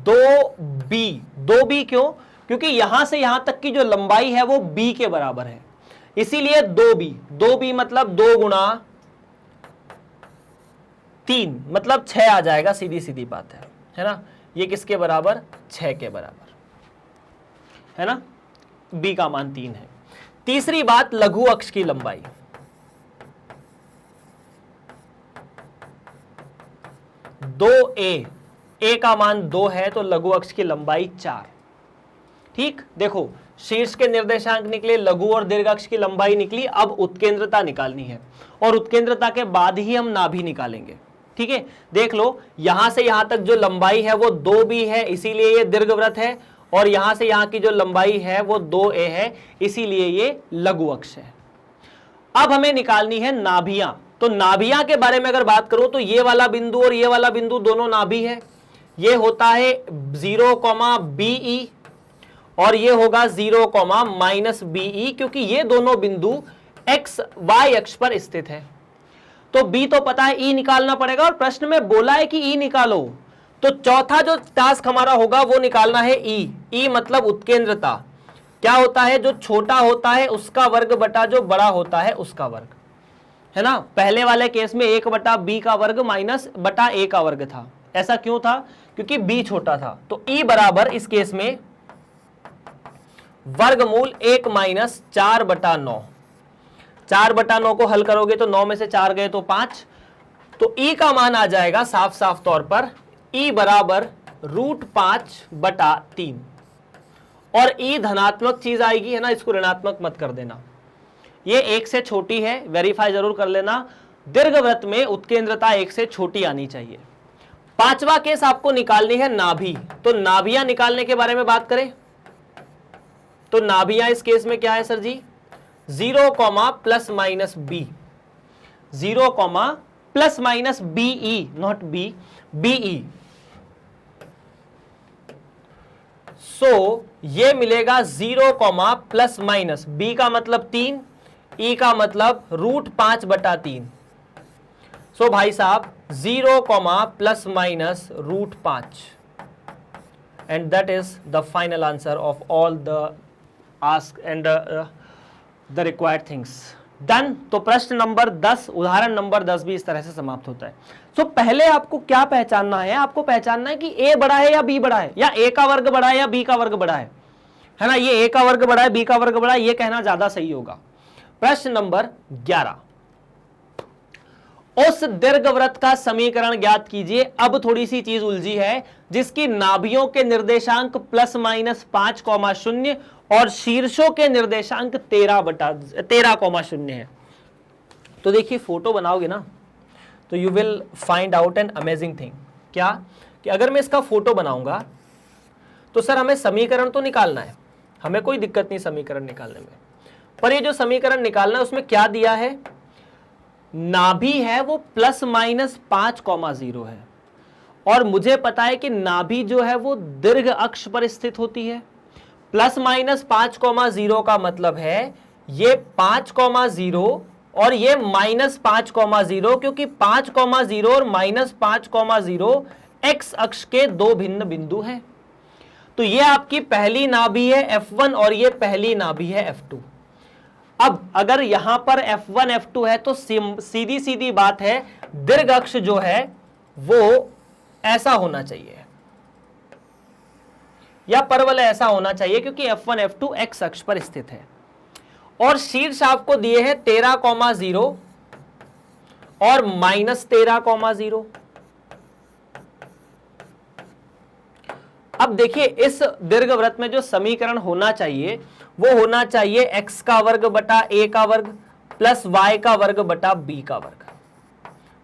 दो बी क्यों? क्योंकि यहां से यहां तक की जो लंबाई है वो b के बराबर है, इसीलिए 2b मतलब 2 गुणा 3 मतलब 6 आ जाएगा, सीधी सीधी बात है ना? ये किसके बराबर? 6 के बराबर है ना? b का मान 3 है। तीसरी बात, लघु अक्ष की लंबाई, a का मान 2 है तो लघु अक्ष की लंबाई 4। ठीक, देखो शीर्ष के निर्देशांक निकले, लघु और दीर्घ अक्ष की लंबाई निकली, अब उत्केंद्रता निकालनी है, और उत्केंद्रता के बाद ही हम नाभि निकालेंगे। ठीक है, देख लो यहां से यहां तक जो लंबाई है वो 2b है, इसीलिए ये दीर्घवृत्त है, और यहां से यहां की जो लंबाई है वो 2a है, इसीलिए ये लघु अक्ष है। अब हमें निकालनी है नाभियां, तो नाभियां के बारे में अगर बात करूं तो ये वाला बिंदु और ये वाला बिंदु दोनों नाभि है। ये होता है 0, be और ये होगा 0, -be, क्योंकि ये दोनों बिंदु x y अक्ष पर स्थित है। तो b तो पता है, e निकालना पड़ेगा, और प्रश्न में बोला है कि e निकालो, तो चौथा जो टास्क हमारा होगा वो निकालना है e मतलब उत्केंद्रता। क्या होता है? जो छोटा होता है उसका वर्ग बटा जो बड़ा होता है उसका वर्ग, है ना? पहले वाले केस में 1 बटा b का वर्ग माइनस बटा a का वर्ग था। ऐसा क्यों था? क्योंकि b छोटा था। तो e बराबर इस केस में वर्गमूल 1 - 4/9। 4/9 को हल करोगे तो 9 में से 4 गए तो 5, तो e का मान आ जाएगा साफ साफ तौर पर e बराबर √5/3, और e धनात्मक चीज आएगी, है ना? इसको ऋणात्मक मत कर देना, ये 1 से छोटी है, वेरीफाई जरूर कर लेना। दीर्घवृत्त में उत्केंद्रता 1 से छोटी आनी चाहिए। पांचवा केस आपको निकालनी है नाभि। तो नाभियां निकालने के बारे में बात करें तो नाभियां इस केस में क्या है sir ji, 0, plus minus b, 0, plus minus b e, not b, b e. So ये मिलेगा 0, प्लस माइनस, बी का मतलब 3, ई का मतलब √5/3। सो भाई साहब 0, plus minus √5, and that is the final answer of all the ask and the required things. Done. तो प्रश्न नंबर 10, उदाहरण नंबर 10 भी इस तरह से समाप्त होता है। सो पहले आपको क्या पहचानना है, आपको पहचानना है कि ए बड़ा है या बी बड़ा है, या ए का वर्ग बड़ा है या बी का वर्ग बड़ा है ना। ये ए का वर्ग बड़ा है, बी का वर्ग बड़ा है, ये कहना ज्यादा सही होगा। प्रश्न नंबर 11, उस दीर्घवृत्त का समीकरण ज्ञात कीजिए। अब थोड़ी सी चीज उलझी है, जिसकी नाभियों के निर्देशांक +-5,0 और शीर्षों के निर्देशांक 13,0 है। तो देखिए फोटो बनाओगे ना तो you will find out an amazing thing. क्या कि अगर मैं इसका फोटो बनाऊंगा तो सर हमें समीकरण तो निकालना है, हमें कोई दिक्कत नहीं समीकरण निकालने में, पर ये जो समीकरण निकालना है उसमें क्या दिया है, नाभि है वो +-5,0 है, और मुझे पता है कि नाभि जो है वो दीर्घ अक्ष पर स्थित होती है। +-5,0 का मतलब है ये 5,0 और ये -5,0, क्योंकि 5,0 और -5,0 एक्स अक्ष के दो भिन्न बिंदु हैं। तो ये आपकी पहली नाभि है F1 और ये पहली नाभि है F2। अब अगर यहां पर F1 F2 है तो सीधी सीधी बात है, दीर्घ अक्ष जो है वो ऐसा होना चाहिए या परवलय ऐसा होना चाहिए, क्योंकि F1 F2 एक्स अक्ष पर स्थित है। और शीर्ष आपको दिए हैं 13,0 और -13,0। अब देखिए इस दीर्घवृत्त में जो समीकरण होना चाहिए वो होना चाहिए x का वर्ग बटा a का वर्ग प्लस y का वर्ग बटा b का वर्ग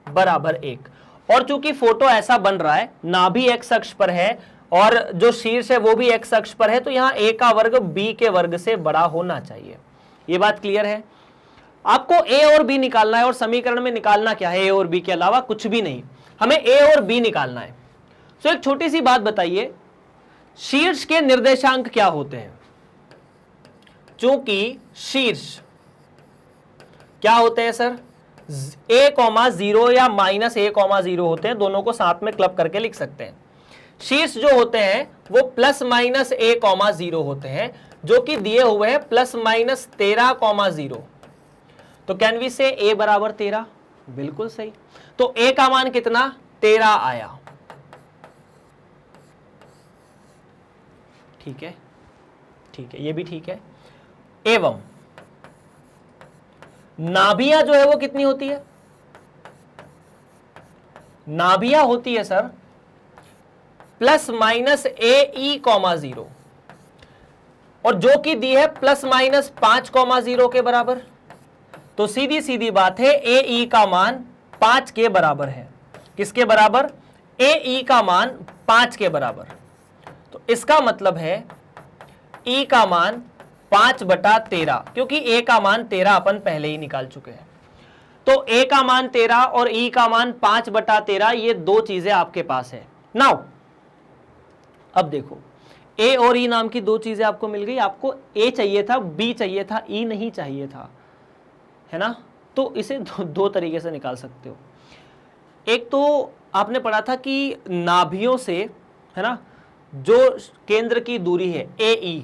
बराबर 1। और चूंकि फोटो ऐसा बन रहा है, नाभि x अक्ष पर है और जो शीर्ष है वो भी x अक्ष पर है, तो यहां a का वर्ग b के वर्ग से बड़ा होना चाहिए। ये बात क्लियर है। आपको a और b निकालना है, और समीकरण में निकालना क्या है, a और b के अलावा कुछ भी नहीं, हमें a और b निकालना है। तो एक छोटी सी बात बताइए, शीर्ष के निर्देशांक क्या होते हैं? चूंकि शीर्ष क्या होते हैं सर, a,0 या -a,0 होते हैं, दोनों को साथ में क्लब करके लिख सकते हैं। शीर्ष जो होते हैं वो +-a,0 होते हैं, जो कि दिए हुए हैं +-13,0। तो कैन वी से a बराबर 13? बिल्कुल सही। तो a का मान कितना, 13 आया। ठीक है, ठीक है, ये भी ठीक है। एवं नाभियां जो है वो कितनी होती है, नाभियां होती है सर +-ae,0, और जो कि दी है +-5,0 के बराबर। तो सीधी सीधी बात है ae का मान 5 के बराबर है। किसके बराबर? ae का मान 5 के बराबर। तो इसका मतलब है e का मान 5/13, क्योंकि a का मान 13 अपन पहले ही निकाल चुके हैं। तो a का मान 13 और e का मान 5/13, ये दो चीजें आपके पास है। नाउ अब देखो, a और e नाम की दो चीजें आपको मिल गई। आपको a चाहिए था, b चाहिए था, e नहीं चाहिए था, है ना। तो इसे दो तरीके से निकाल सकते हो। एक तो आपने पढ़ा था कि नाभियों से, है ना, जो केंद्र की दूरी है AE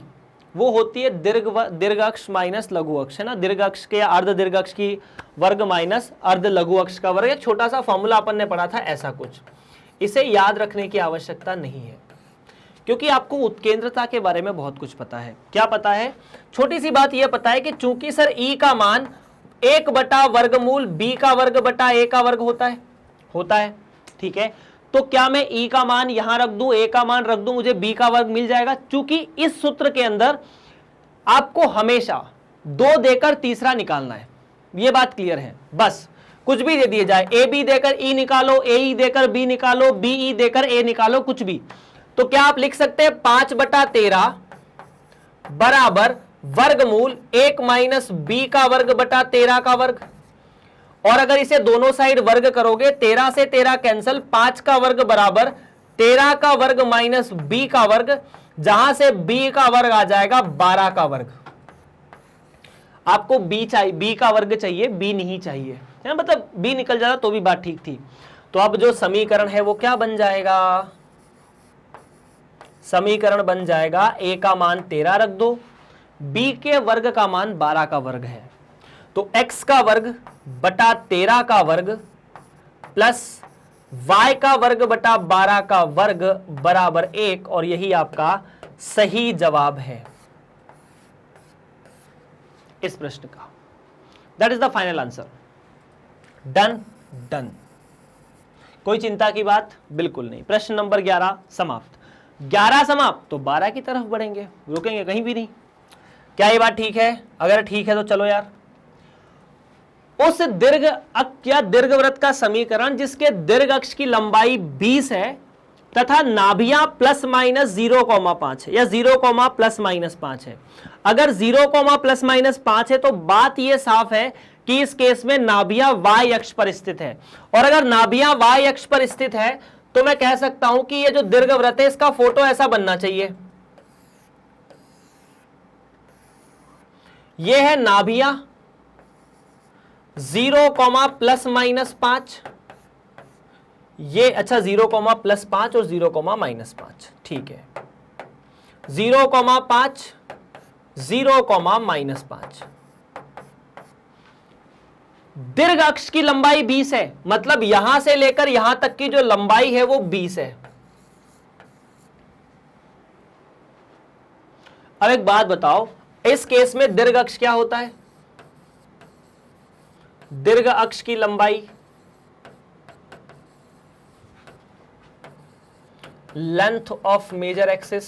वो होती है दीर्घ अक्ष माइनस लघु अक्ष, है ना। दीर्घ अक्ष के अर्ध दीर्घ अक्ष की वर्ग माइनस अर्ध लघु अक्ष का वर्ग। एक छोटा सा फॉर्मूला अपन ने पढ़ा था ऐसा कुछ, इसे याद रखने की आवश्यकता नहीं है, क्योंकि आपको उत्केंद्रता के बारे में बहुत कुछ पता है। क्या पता है? छोटी सी बात यह पता है कि चूंकि सर E का मान 1/वर्गमूल b का वर्ग बटा a का वर्ग होता है, ठीक है। तो क्या मैं e का मान यहां रख दूं, a का मान रख दूं, मुझे b का वर्ग मिल जाएगा। चूंकि इस सूत्र के अंदर आपको हमेशा 2 देकर तीसरा निकालना है, ये बात क्लियर है। बस कुछ भी दे दिए जाए, ए बी देकर ई निकालो, ए ई देकर बी निकालो, बी ई देकर ए निकालो, कुछ भी, तो क्या आप लिख सकते हैं 5/13 बराबर वर्गमूल 1 माइनस बी का वर्ग बटा 13 का वर्ग। और अगर इसे दोनों साइड वर्ग करोगे 13 से 13 कैंसिल, 5 का वर्ग बराबर 13 का वर्ग माइनस बी का वर्ग, जहां से बी का वर्ग आ जाएगा 12 का वर्ग। आपको बी चाहिए, बी का वर्ग चाहिए, बी नहीं चाहिए, है मतलब बी निकल जाता तो भी बात ठीक थी। तो अब जो समीकरण है वो क्या बन जाएगा, समीकरण बन जाएगा ए का मान 13 रख दो, बी के वर्ग का मान 12 का वर्ग है, तो x का वर्ग बटा 13 का वर्ग प्लस y का वर्ग बटा 12 का वर्ग बराबर 1, और यही आपका सही जवाब है इस प्रश्न का। That is the final answer. Done done, कोई चिंता की बात बिल्कुल नहीं। प्रश्न नंबर 11 समाप्त। 11 समाप्त तो 12 की तरफ बढ़ेंगे, रुकेंगे कहीं भी नहीं। क्या ये बात ठीक है? अगर ठीक है तो चलो यार, उस दीर्घ अक्ष या दीर्घवृत्त का समीकरण जिसके दीर्घ अक्ष की लंबाई 20 है तथा नाभियां प्लस माइनस 0,5 है या 0, प्लस माइनस 5 है। अगर 0, प्लस माइनस 5 है तो बात यह साफ है कि इस केस में नाभियां y अक्ष पर स्थित है, और अगर नाभियां y अक्ष पर स्थित है तो मैं कह सकता हूं कि यह जो दीर्घवृत्त है इसका फोटो ऐसा बनना चाहिए। यह है नाभियां 0, प्लस माइनस 5, ये अच्छा 0, प्लस 5 और 0, माइनस 5, ठीक है। 0,5 0, माइनस 5। दीर्घ अक्ष की लंबाई 20 है, मतलब यहां से लेकर यहां तक की जो लंबाई है वो 20 है। अब एक बात बताओ, इस केस में दीर्घ अक्ष क्या होता है? दीर्घ अक्ष की लंबाई length of major axis,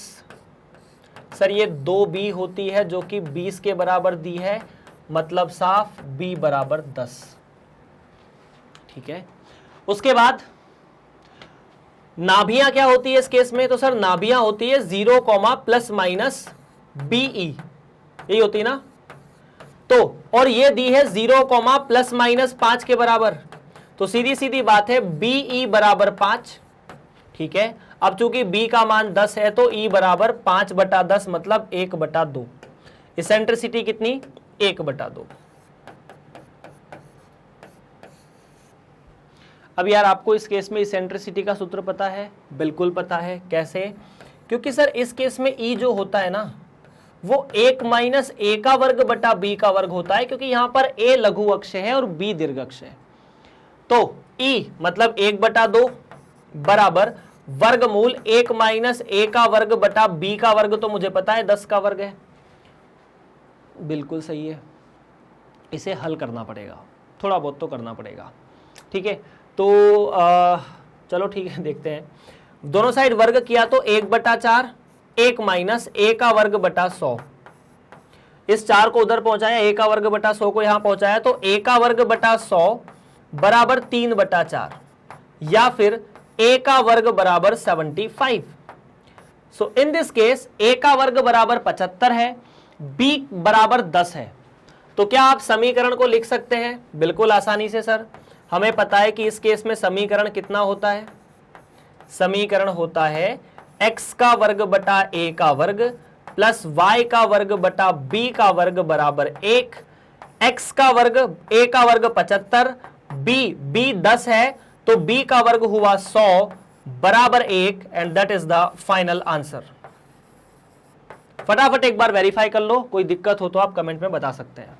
sir ये 2b होती है जो कि 20 के बराबर दी है, मतलब साफ b बराबर 10, ठीक है। उसके बाद नाभियां क्या होती है इस केस में? तो सर नाभियां होती है 0, प्लस माइनस बीई, यही होती है ना। तो और ये दी है 0, प्लस माइनस 5 के बराबर, तो सीधी सीधी बात है बीई बराबर 5, ठीक है। अब चूंकि b का मान 10 है तो e बराबर 5/10, मतलब 1/2। इसेंट्रिसिटी कितनी? 1/2। अब यार आपको इस केस में इसेंट्रिसिटी का सूत्र पता है? बिल्कुल पता है। कैसे? क्योंकि सर इस केस में e जो होता है ना वो 1 माइनस a का वर्ग बटा b का वर्ग होता है, क्योंकि यहां पर a लघु अक्ष है और b दीर्घ अक्ष है। तो e मतलब 1/2 बराबर वर्गमूल 1 माइनस a का वर्ग बटा b का वर्ग, तो मुझे पता है 10 का वर्ग है। बिल्कुल सही है, इसे हल करना पड़ेगा, थोड़ा बहुत तो करना पड़ेगा, ठीक है। तो चलो ठीक है, देखते हैं। दोनों साइड वर्ग किया तो 1/4, 1 माइनस a का वर्ग बटा 100, इस 4 को उधर पहुंचाया, a का वर्ग बटा 100 को यहां पहुंचाया, तो a का वर्ग बटा 100 बराबर 3/4, या फिर a का वर्ग बराबर 75। सो इन दिस केस a का वर्ग बराबर 75 है, b बराबर 10 है। तो क्या आप समीकरण को लिख सकते हैं? बिल्कुल आसानी से सर। हमें पता है कि इस केस में समीकरण कितना होता है? समीकरण होता है x का वर्ग बटा a का वर्ग प्लस y का वर्ग बटा b का वर्ग बराबर 1, x का वर्ग a का वर्ग 75, b 10 है तो b का वर्ग हुआ 100 बराबर 1, and that is the final answer. फटाफट एक बार वेरीफाई कर लो, कोई दिक्कत हो तो आप कमेंट में बता सकते हैं।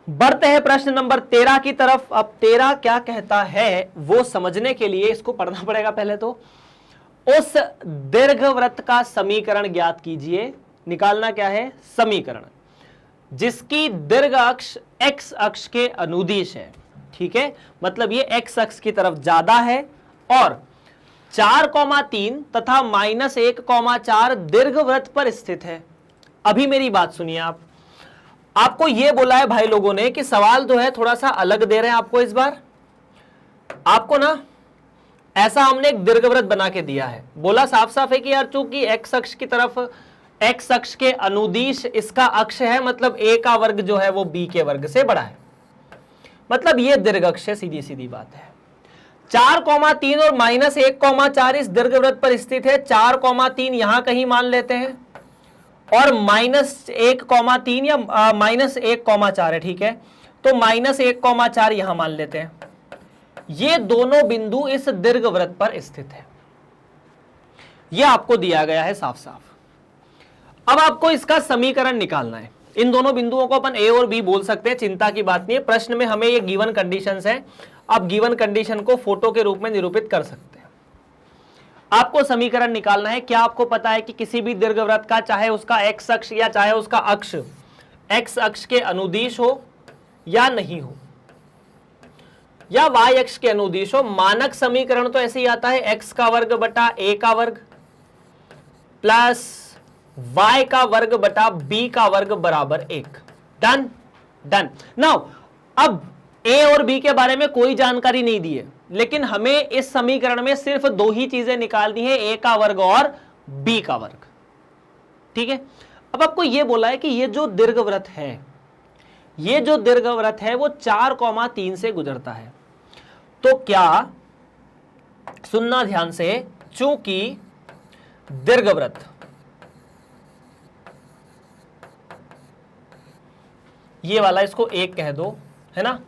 बढ़ते हैं प्रश्न नंबर 13 की तरफ। अब 13 क्या कहता है वो समझने के लिए इसको पढ़ना पड़ेगा पहले तो। उस दीर्घवृत्त का समीकरण ज्ञात कीजिए। निकालना क्या है? समीकरण जिसकी दीर्घ अक्ष x अक्ष के अनुदिश है, ठीक है, मतलब ये x अक्ष की तरफ ज्यादा है, और 4,3 तथा -1,4 दीर्घवृत्त पर स्थित है। अभी मेरी बात सुनिए आप, आपको यह बोला है भाई लोगों ने कि सवाल जो है थोड़ा सा अलग दे रहे हैं आपको इस बार। आपको ना ऐसा हमने एक दीर्घवृत्त बना के दिया है, बोला साफ साफ है कि यार चूंकि एक्स अक्ष की तरफ, एक्स अक्ष के अनुदिश इसका अक्ष है, मतलब ए का वर्ग जो है वो बी के वर्ग से बड़ा है, मतलब ये दीर्घ अक्ष है, सीधी सीधी बात है। 4,3 और -1,4 इस दीर्घवृत्त पर स्थित है। 4,3 यहां कहीं मान लेते हैं और -1,3 या -1,4 है, ठीक है, तो -1,4 यहां मान लेते हैं। ये दोनों बिंदु इस दीर्घवृत्त पर स्थित है, यह आपको दिया गया है साफ साफ। अब आपको इसका समीकरण निकालना है। इन दोनों बिंदुओं को अपन ए और बी बोल सकते हैं, चिंता की बात नहीं है। प्रश्न में हमें ये गिवन कंडीशंस हैं, आप गिवन कंडीशन को फोटो के रूप में निरूपित कर सकते हैं। आपको समीकरण निकालना है। क्या आपको पता है कि किसी भी दीर्घवृत्त का, चाहे उसका एक्स अक्ष या चाहे उसका अक्ष एक्स अक्ष के अनुदिश हो या नहीं हो, या वाई अक्ष के अनुदिश हो, मानक समीकरण तो ऐसे ही आता है, एक्स का वर्ग बटा ए का वर्ग प्लस वाई का वर्ग बटा बी का वर्ग बराबर 1। Done done. नाउ अब ए और बी के बारे में कोई जानकारी नहीं दी है, लेकिन हमें इस समीकरण में सिर्फ दो ही चीजें निकालनी है, ए का वर्ग और बी का वर्ग, ठीक है। अब आपको यह बोला है कि ये जो दीर्घवृत्त है, ये जो दीर्घवृत्त है वो 4,3 से गुजरता है। तो क्या, सुनना ध्यान से, चूंकि दीर्घवृत्त, ये वाला इसको 1 कह दो, है ना,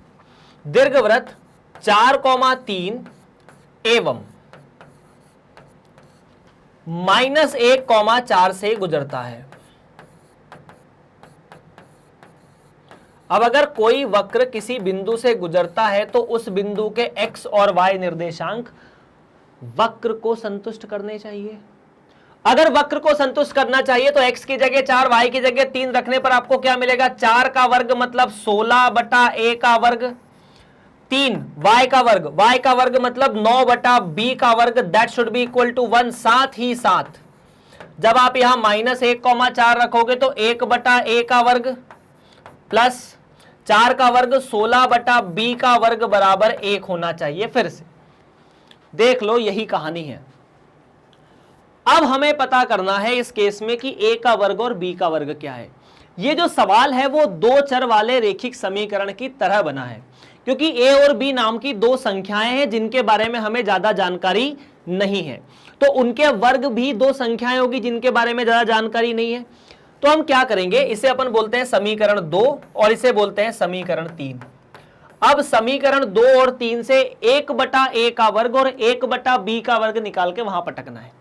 दीर्घवृत्त 4,3 एवं -1,4 से गुजरता है। अब अगर कोई वक्र किसी बिंदु से गुजरता है तो उस बिंदु के x और y निर्देशांक वक्र को संतुष्ट करने चाहिए। अगर वक्र को संतुष्ट करना चाहिए तो x की जगह 4, y की जगह 3 रखने पर आपको क्या मिलेगा, 4 का वर्ग मतलब 16 बटा a का वर्ग, 3 y का वर्ग मतलब 9 बटा b का वर्ग, that should be equal to 1। साथ ही साथ जब आप यहां -1,4 रखोगे तो 1 बटा a का वर्ग प्लस 4 का वर्ग 16 बटा b का वर्ग बराबर 1 होना चाहिए। फिर से देख लो, यही कहानी है। अब हमें पता करना है इस केस में कि a का वर्ग और b का वर्ग क्या है। ये जो सवाल है वो दो चर वाले रेखिक समीकरण की तरह बना है, क्योंकि a और b नाम की दो संख्याएं हैं जिनके बारे में हमें ज्यादा जानकारी नहीं है, तो उनके वर्ग भी दो संख्याएं होगी जिनके बारे में ज्यादा जानकारी नहीं है। तो हम क्या करेंगे, इसे अपन बोलते हैं समीकरण 2 और इसे बोलते हैं समीकरण 3। अब समीकरण 2 और 3 से 1 बटा a का वर्ग और 1 बटा b का वर्ग निकाल के वहां पटकना है,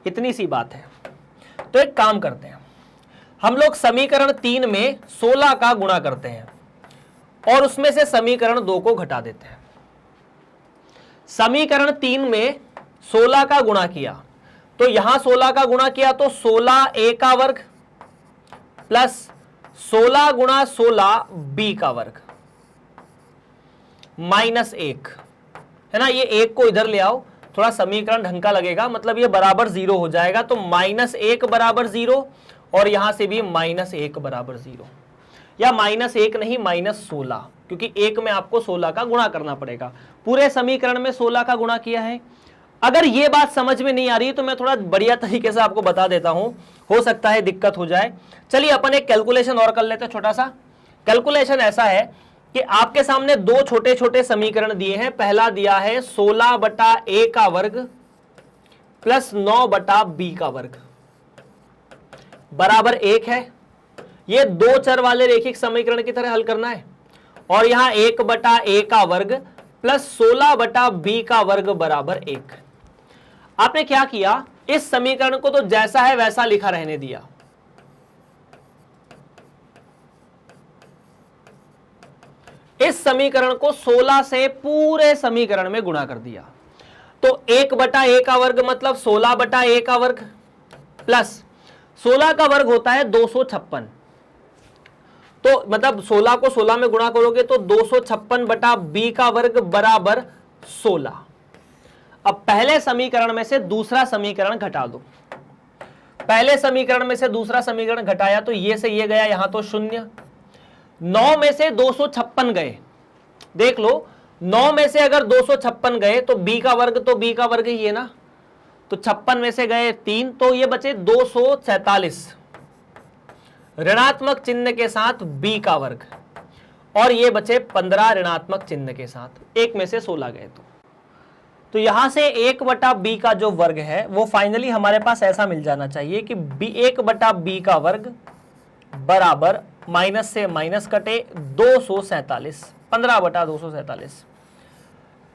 इतनी सी बात है। तो एक काम करते हैं, हम लोग समीकरण 3 में 16 का गुणा करते हैं और उसमें से समीकरण 2 को घटा देते हैं। समीकरण 3 में 16 का गुणा किया तो यहां 16 का गुणा किया तो 16 a का वर्ग प्लस 16 गुणा 16 b का वर्ग -1, है ना। ये 1 को इधर ले आओ, थोड़ा समीकरण ढंग का लगेगा, मतलब ये बराबर 0 हो जाएगा। तो -1 बराबर 0 और यहां से भी -1 बराबर 0, या -1 नहीं -16, क्योंकि 1 में आपको 16 का गुणा करना पड़ेगा। पूरे समीकरण में 16 का गुणा किया है। अगर ये बात समझ में नहीं आ रही तो मैं थोड़ा बढ़िया तरीके से आपको बता देता हूं, हो सकता है दिक्कत हो जाए। चलिए अपन एक कैलकुलेशन और कर लेते हैं, छोटा सा कैलकुलेशन। ऐसा है कि आपके सामने दो छोटे छोटे समीकरण दिए हैं। पहला दिया है 16 बटा a का वर्ग प्लस 9 बटा b का वर्ग बराबर 1 है। ये दो चर वाले रेखिक समीकरण की तरह हल करना है। और यहां 1 बटा a का वर्ग प्लस 16 बटा b का वर्ग बराबर 1। आपने क्या किया, इस समीकरण को तो जैसा है वैसा लिखा रहने दिया। इस समीकरण को 16 से पूरे समीकरण में गुणा कर दिया। तो 1 बटा a का वर्ग मतलब 16 बटा a का वर्ग प्लस 16 का वर्ग होता है 256, तो मतलब 16 को 16 में गुणा करोगे तो 256 बटा b का वर्ग बराबर 16। अब पहले समीकरण में से दूसरा समीकरण घटा दो। पहले समीकरण में से दूसरा समीकरण घटाया तो ये से ये गया, यहां तो 0, 9 में से 256 गए, देख लो 9 में से अगर 256 गए तो b का वर्ग, तो b का वर्ग ही है ना, तो 56 में से गए 3, तो ये बचे 247 ऋणात्मक चिन्ह के साथ b का वर्ग, और ये बचे 15 ऋणात्मक चिन्ह के साथ, 1 में से 16 गए। तो यहां से 1/b का जो वर्ग है वो फाइनली हमारे पास ऐसा मिल जाना चाहिए कि 1/b का वर्ग बराबर माइनस से माइनस कटे 247, 15/247।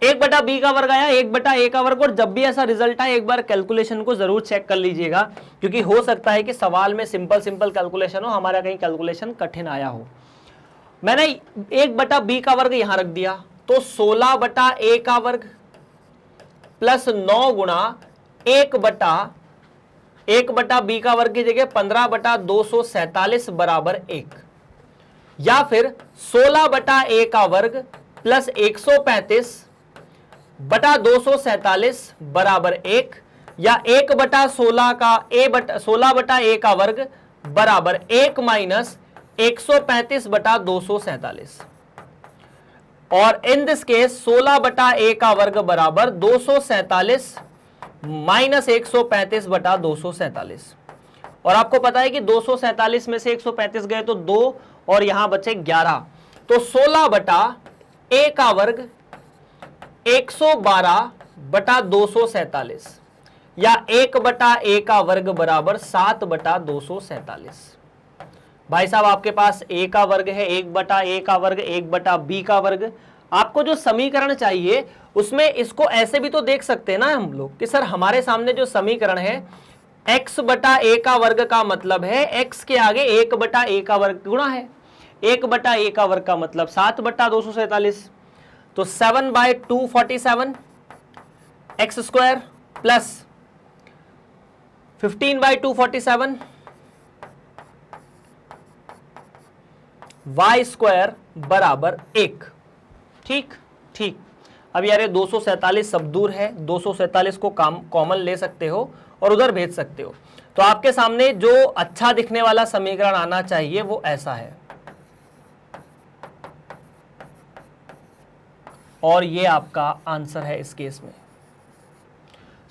1/b का वर्ग आया, 1/a का वर्ग। और जब भी ऐसा रिजल्ट आए एक बार कैलकुलेशन को जरूर चेक कर लीजिएगा, क्योंकि हो सकता है कि सवाल में सिंपल कैलकुलेशन हो, हमारा कहीं कैलकुलेशन कठिन आया हो। मैंने 1/b का वर्ग यहां रख दिया, तो 16/a का वर्ग प्लस 9 गुणा 1/b का वर्ग की जगह 15/247 बराबर 1, या फिर 16/a का वर्ग प्लस 135/247 बराबर 1, या 1/16 का 16/a का वर्ग बराबर 1 माइनस 135/247, और इन दिस केस 16/a का वर्ग बराबर 247 माइनस 135/247। और आपको पता है कि 247 में से 135 गए तो 2, और यहां बचे 11, तो 16/a का वर्ग 112/247, या 1/a का वर्ग बराबर 7/247। भाई साहब आपके पास a का वर्ग है, 1/a का वर्ग, 1/b का वर्ग। आपको जो समीकरण चाहिए उसमें इसको ऐसे भी तो देख सकते हैं ना हम लोग कि सर हमारे सामने जो समीकरण है x/a का वर्ग का मतलब है x के आगे 1/a का वर्ग गुणा है, 1/a का वर्ग का मतलब 7/247, तो 7/247 x square plus 15/247 y square बराबर 1। ठीक। अब यार ये 247 सब दूर है, 247 को कॉमन ले सकते हो और उधर भेज सकते हो। तो आपके सामने जो अच्छा दिखने वाला समीकरण आना चाहिए वो ऐसा है, और ये आपका आंसर है इस केस में।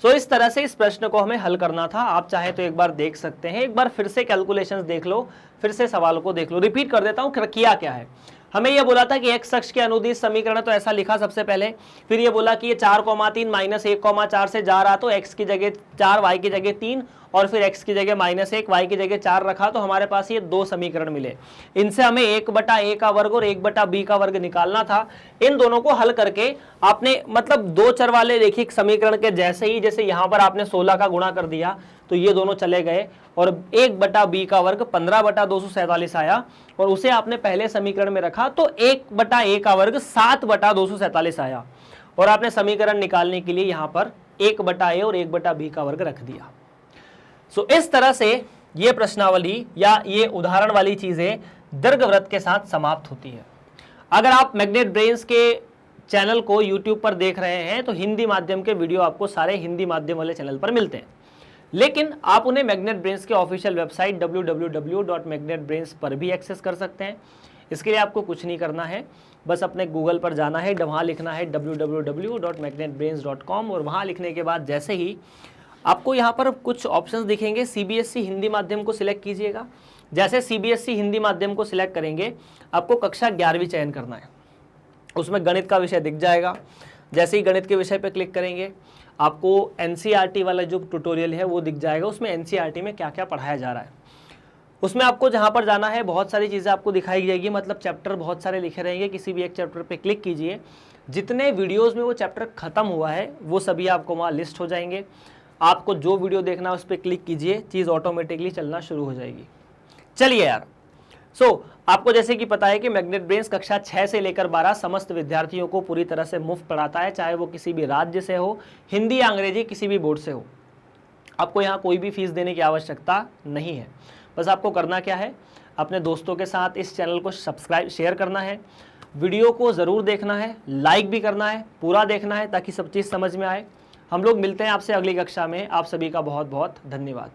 इस तरह से इस प्रश्न को हमें हल करना था। आप चाहे तो एक बार देख सकते हैं, एक बार फिर से कैलकुलेशंस देख लो, फिर से सवाल को देख लो। रिपीट कर देता हूं किया क्या है। हमें यह बोला था कि x अक्ष के अनुदिश समीकरण, तो ऐसा लिखा सबसे पहले। फिर ये बोला कि ये 4,3 माइनस 1,4 से जा रहा, तो x की जगह 4, y की जगह 3, और फिर x की जगह -1, y की जगह 4 रखा, तो हमारे पास ये 2 समीकरण मिले। इनसे हमें 1/a का वर्ग और 1/b का वर्ग निकालना था। इन दोनों को हल करके आपने मतलब 2 चर वाले रैखिक समीकरण के जैसे यहाँ पर आपने 16 का गुणा कर दिया तो ये दोनों चले गए, और 1/b का वर्ग 15/247 आया, और उसे आपने पहले समीकरण में रखा तो 1/a का वर्ग 7/247 आया, और आपने समीकरण निकालने के लिए यहां पर 1/a और 1/b का वर्ग रख दिया। इस तरह से ये प्रश्नावली या ये उदाहरण वाली चीजें दीर्घवृत्त के साथ समाप्त होती है। अगर आप मैग्नेट ब्रेन्स के चैनल को यूट्यूब पर देख रहे हैं तो हिंदी माध्यम के वीडियो आपको सारे हिंदी माध्यम वाले चैनल पर मिलते हैं, लेकिन आप उन्हें मैग्नेट ब्रेन्स के ऑफिशियल वेबसाइट www.magnetbrains पर भी एक्सेस कर सकते हैं। इसके लिए आपको कुछ नहीं करना है, बस अपने गूगल पर जाना है, वहाँ लिखना है www.magnetbrains.com, और वहाँ लिखने के बाद जैसे ही आपको यहाँ पर कुछ ऑप्शंस दिखेंगे, CBSE हिंदी माध्यम को सिलेक्ट कीजिएगा। जैसे CBSE हिंदी माध्यम को सिलेक्ट करेंगे आपको कक्षा 11वीं चयन करना है, उसमें गणित का विषय दिख जाएगा। जैसे ही गणित के विषय पर क्लिक करेंगे आपको NCERT वाला जो ट्यूटोरियल है वो दिख जाएगा, उसमें NCERT में क्या क्या पढ़ाया जा रहा है। उसमें आपको जहाँ पर जाना है बहुत सारी चीज़ें आपको दिखाई जाएगी, मतलब चैप्टर बहुत सारे लिखे रहेंगे। किसी भी एक चैप्टर पे क्लिक कीजिए, जितने वीडियोस में वो चैप्टर खत्म हुआ है वो सभी आपको वहाँ लिस्ट हो जाएंगे। आपको जो वीडियो देखना है उस पर क्लिक कीजिए, चीज़ ऑटोमेटिकली चलना शुरू हो जाएगी। चलिए यार, आपको जैसे कि पता है कि मैग्नेट ब्रेन्स कक्षा 6 से लेकर 12 समस्त विद्यार्थियों को पूरी तरह से मुफ्त पढ़ाता है, चाहे वो किसी भी राज्य से हो, हिंदी या अंग्रेजी किसी भी बोर्ड से हो। आपको यहाँ कोई भी फीस देने की आवश्यकता नहीं है। बस आपको करना क्या है, अपने दोस्तों के साथ इस चैनल को सब्सक्राइब शेयर करना है, वीडियो को ज़रूर देखना है, लाइक भी करना है, पूरा देखना है ताकि सब चीज़ समझ में आए। हम लोग मिलते हैं आपसे अगली कक्षा में। आप सभी का बहुत बहुत धन्यवाद।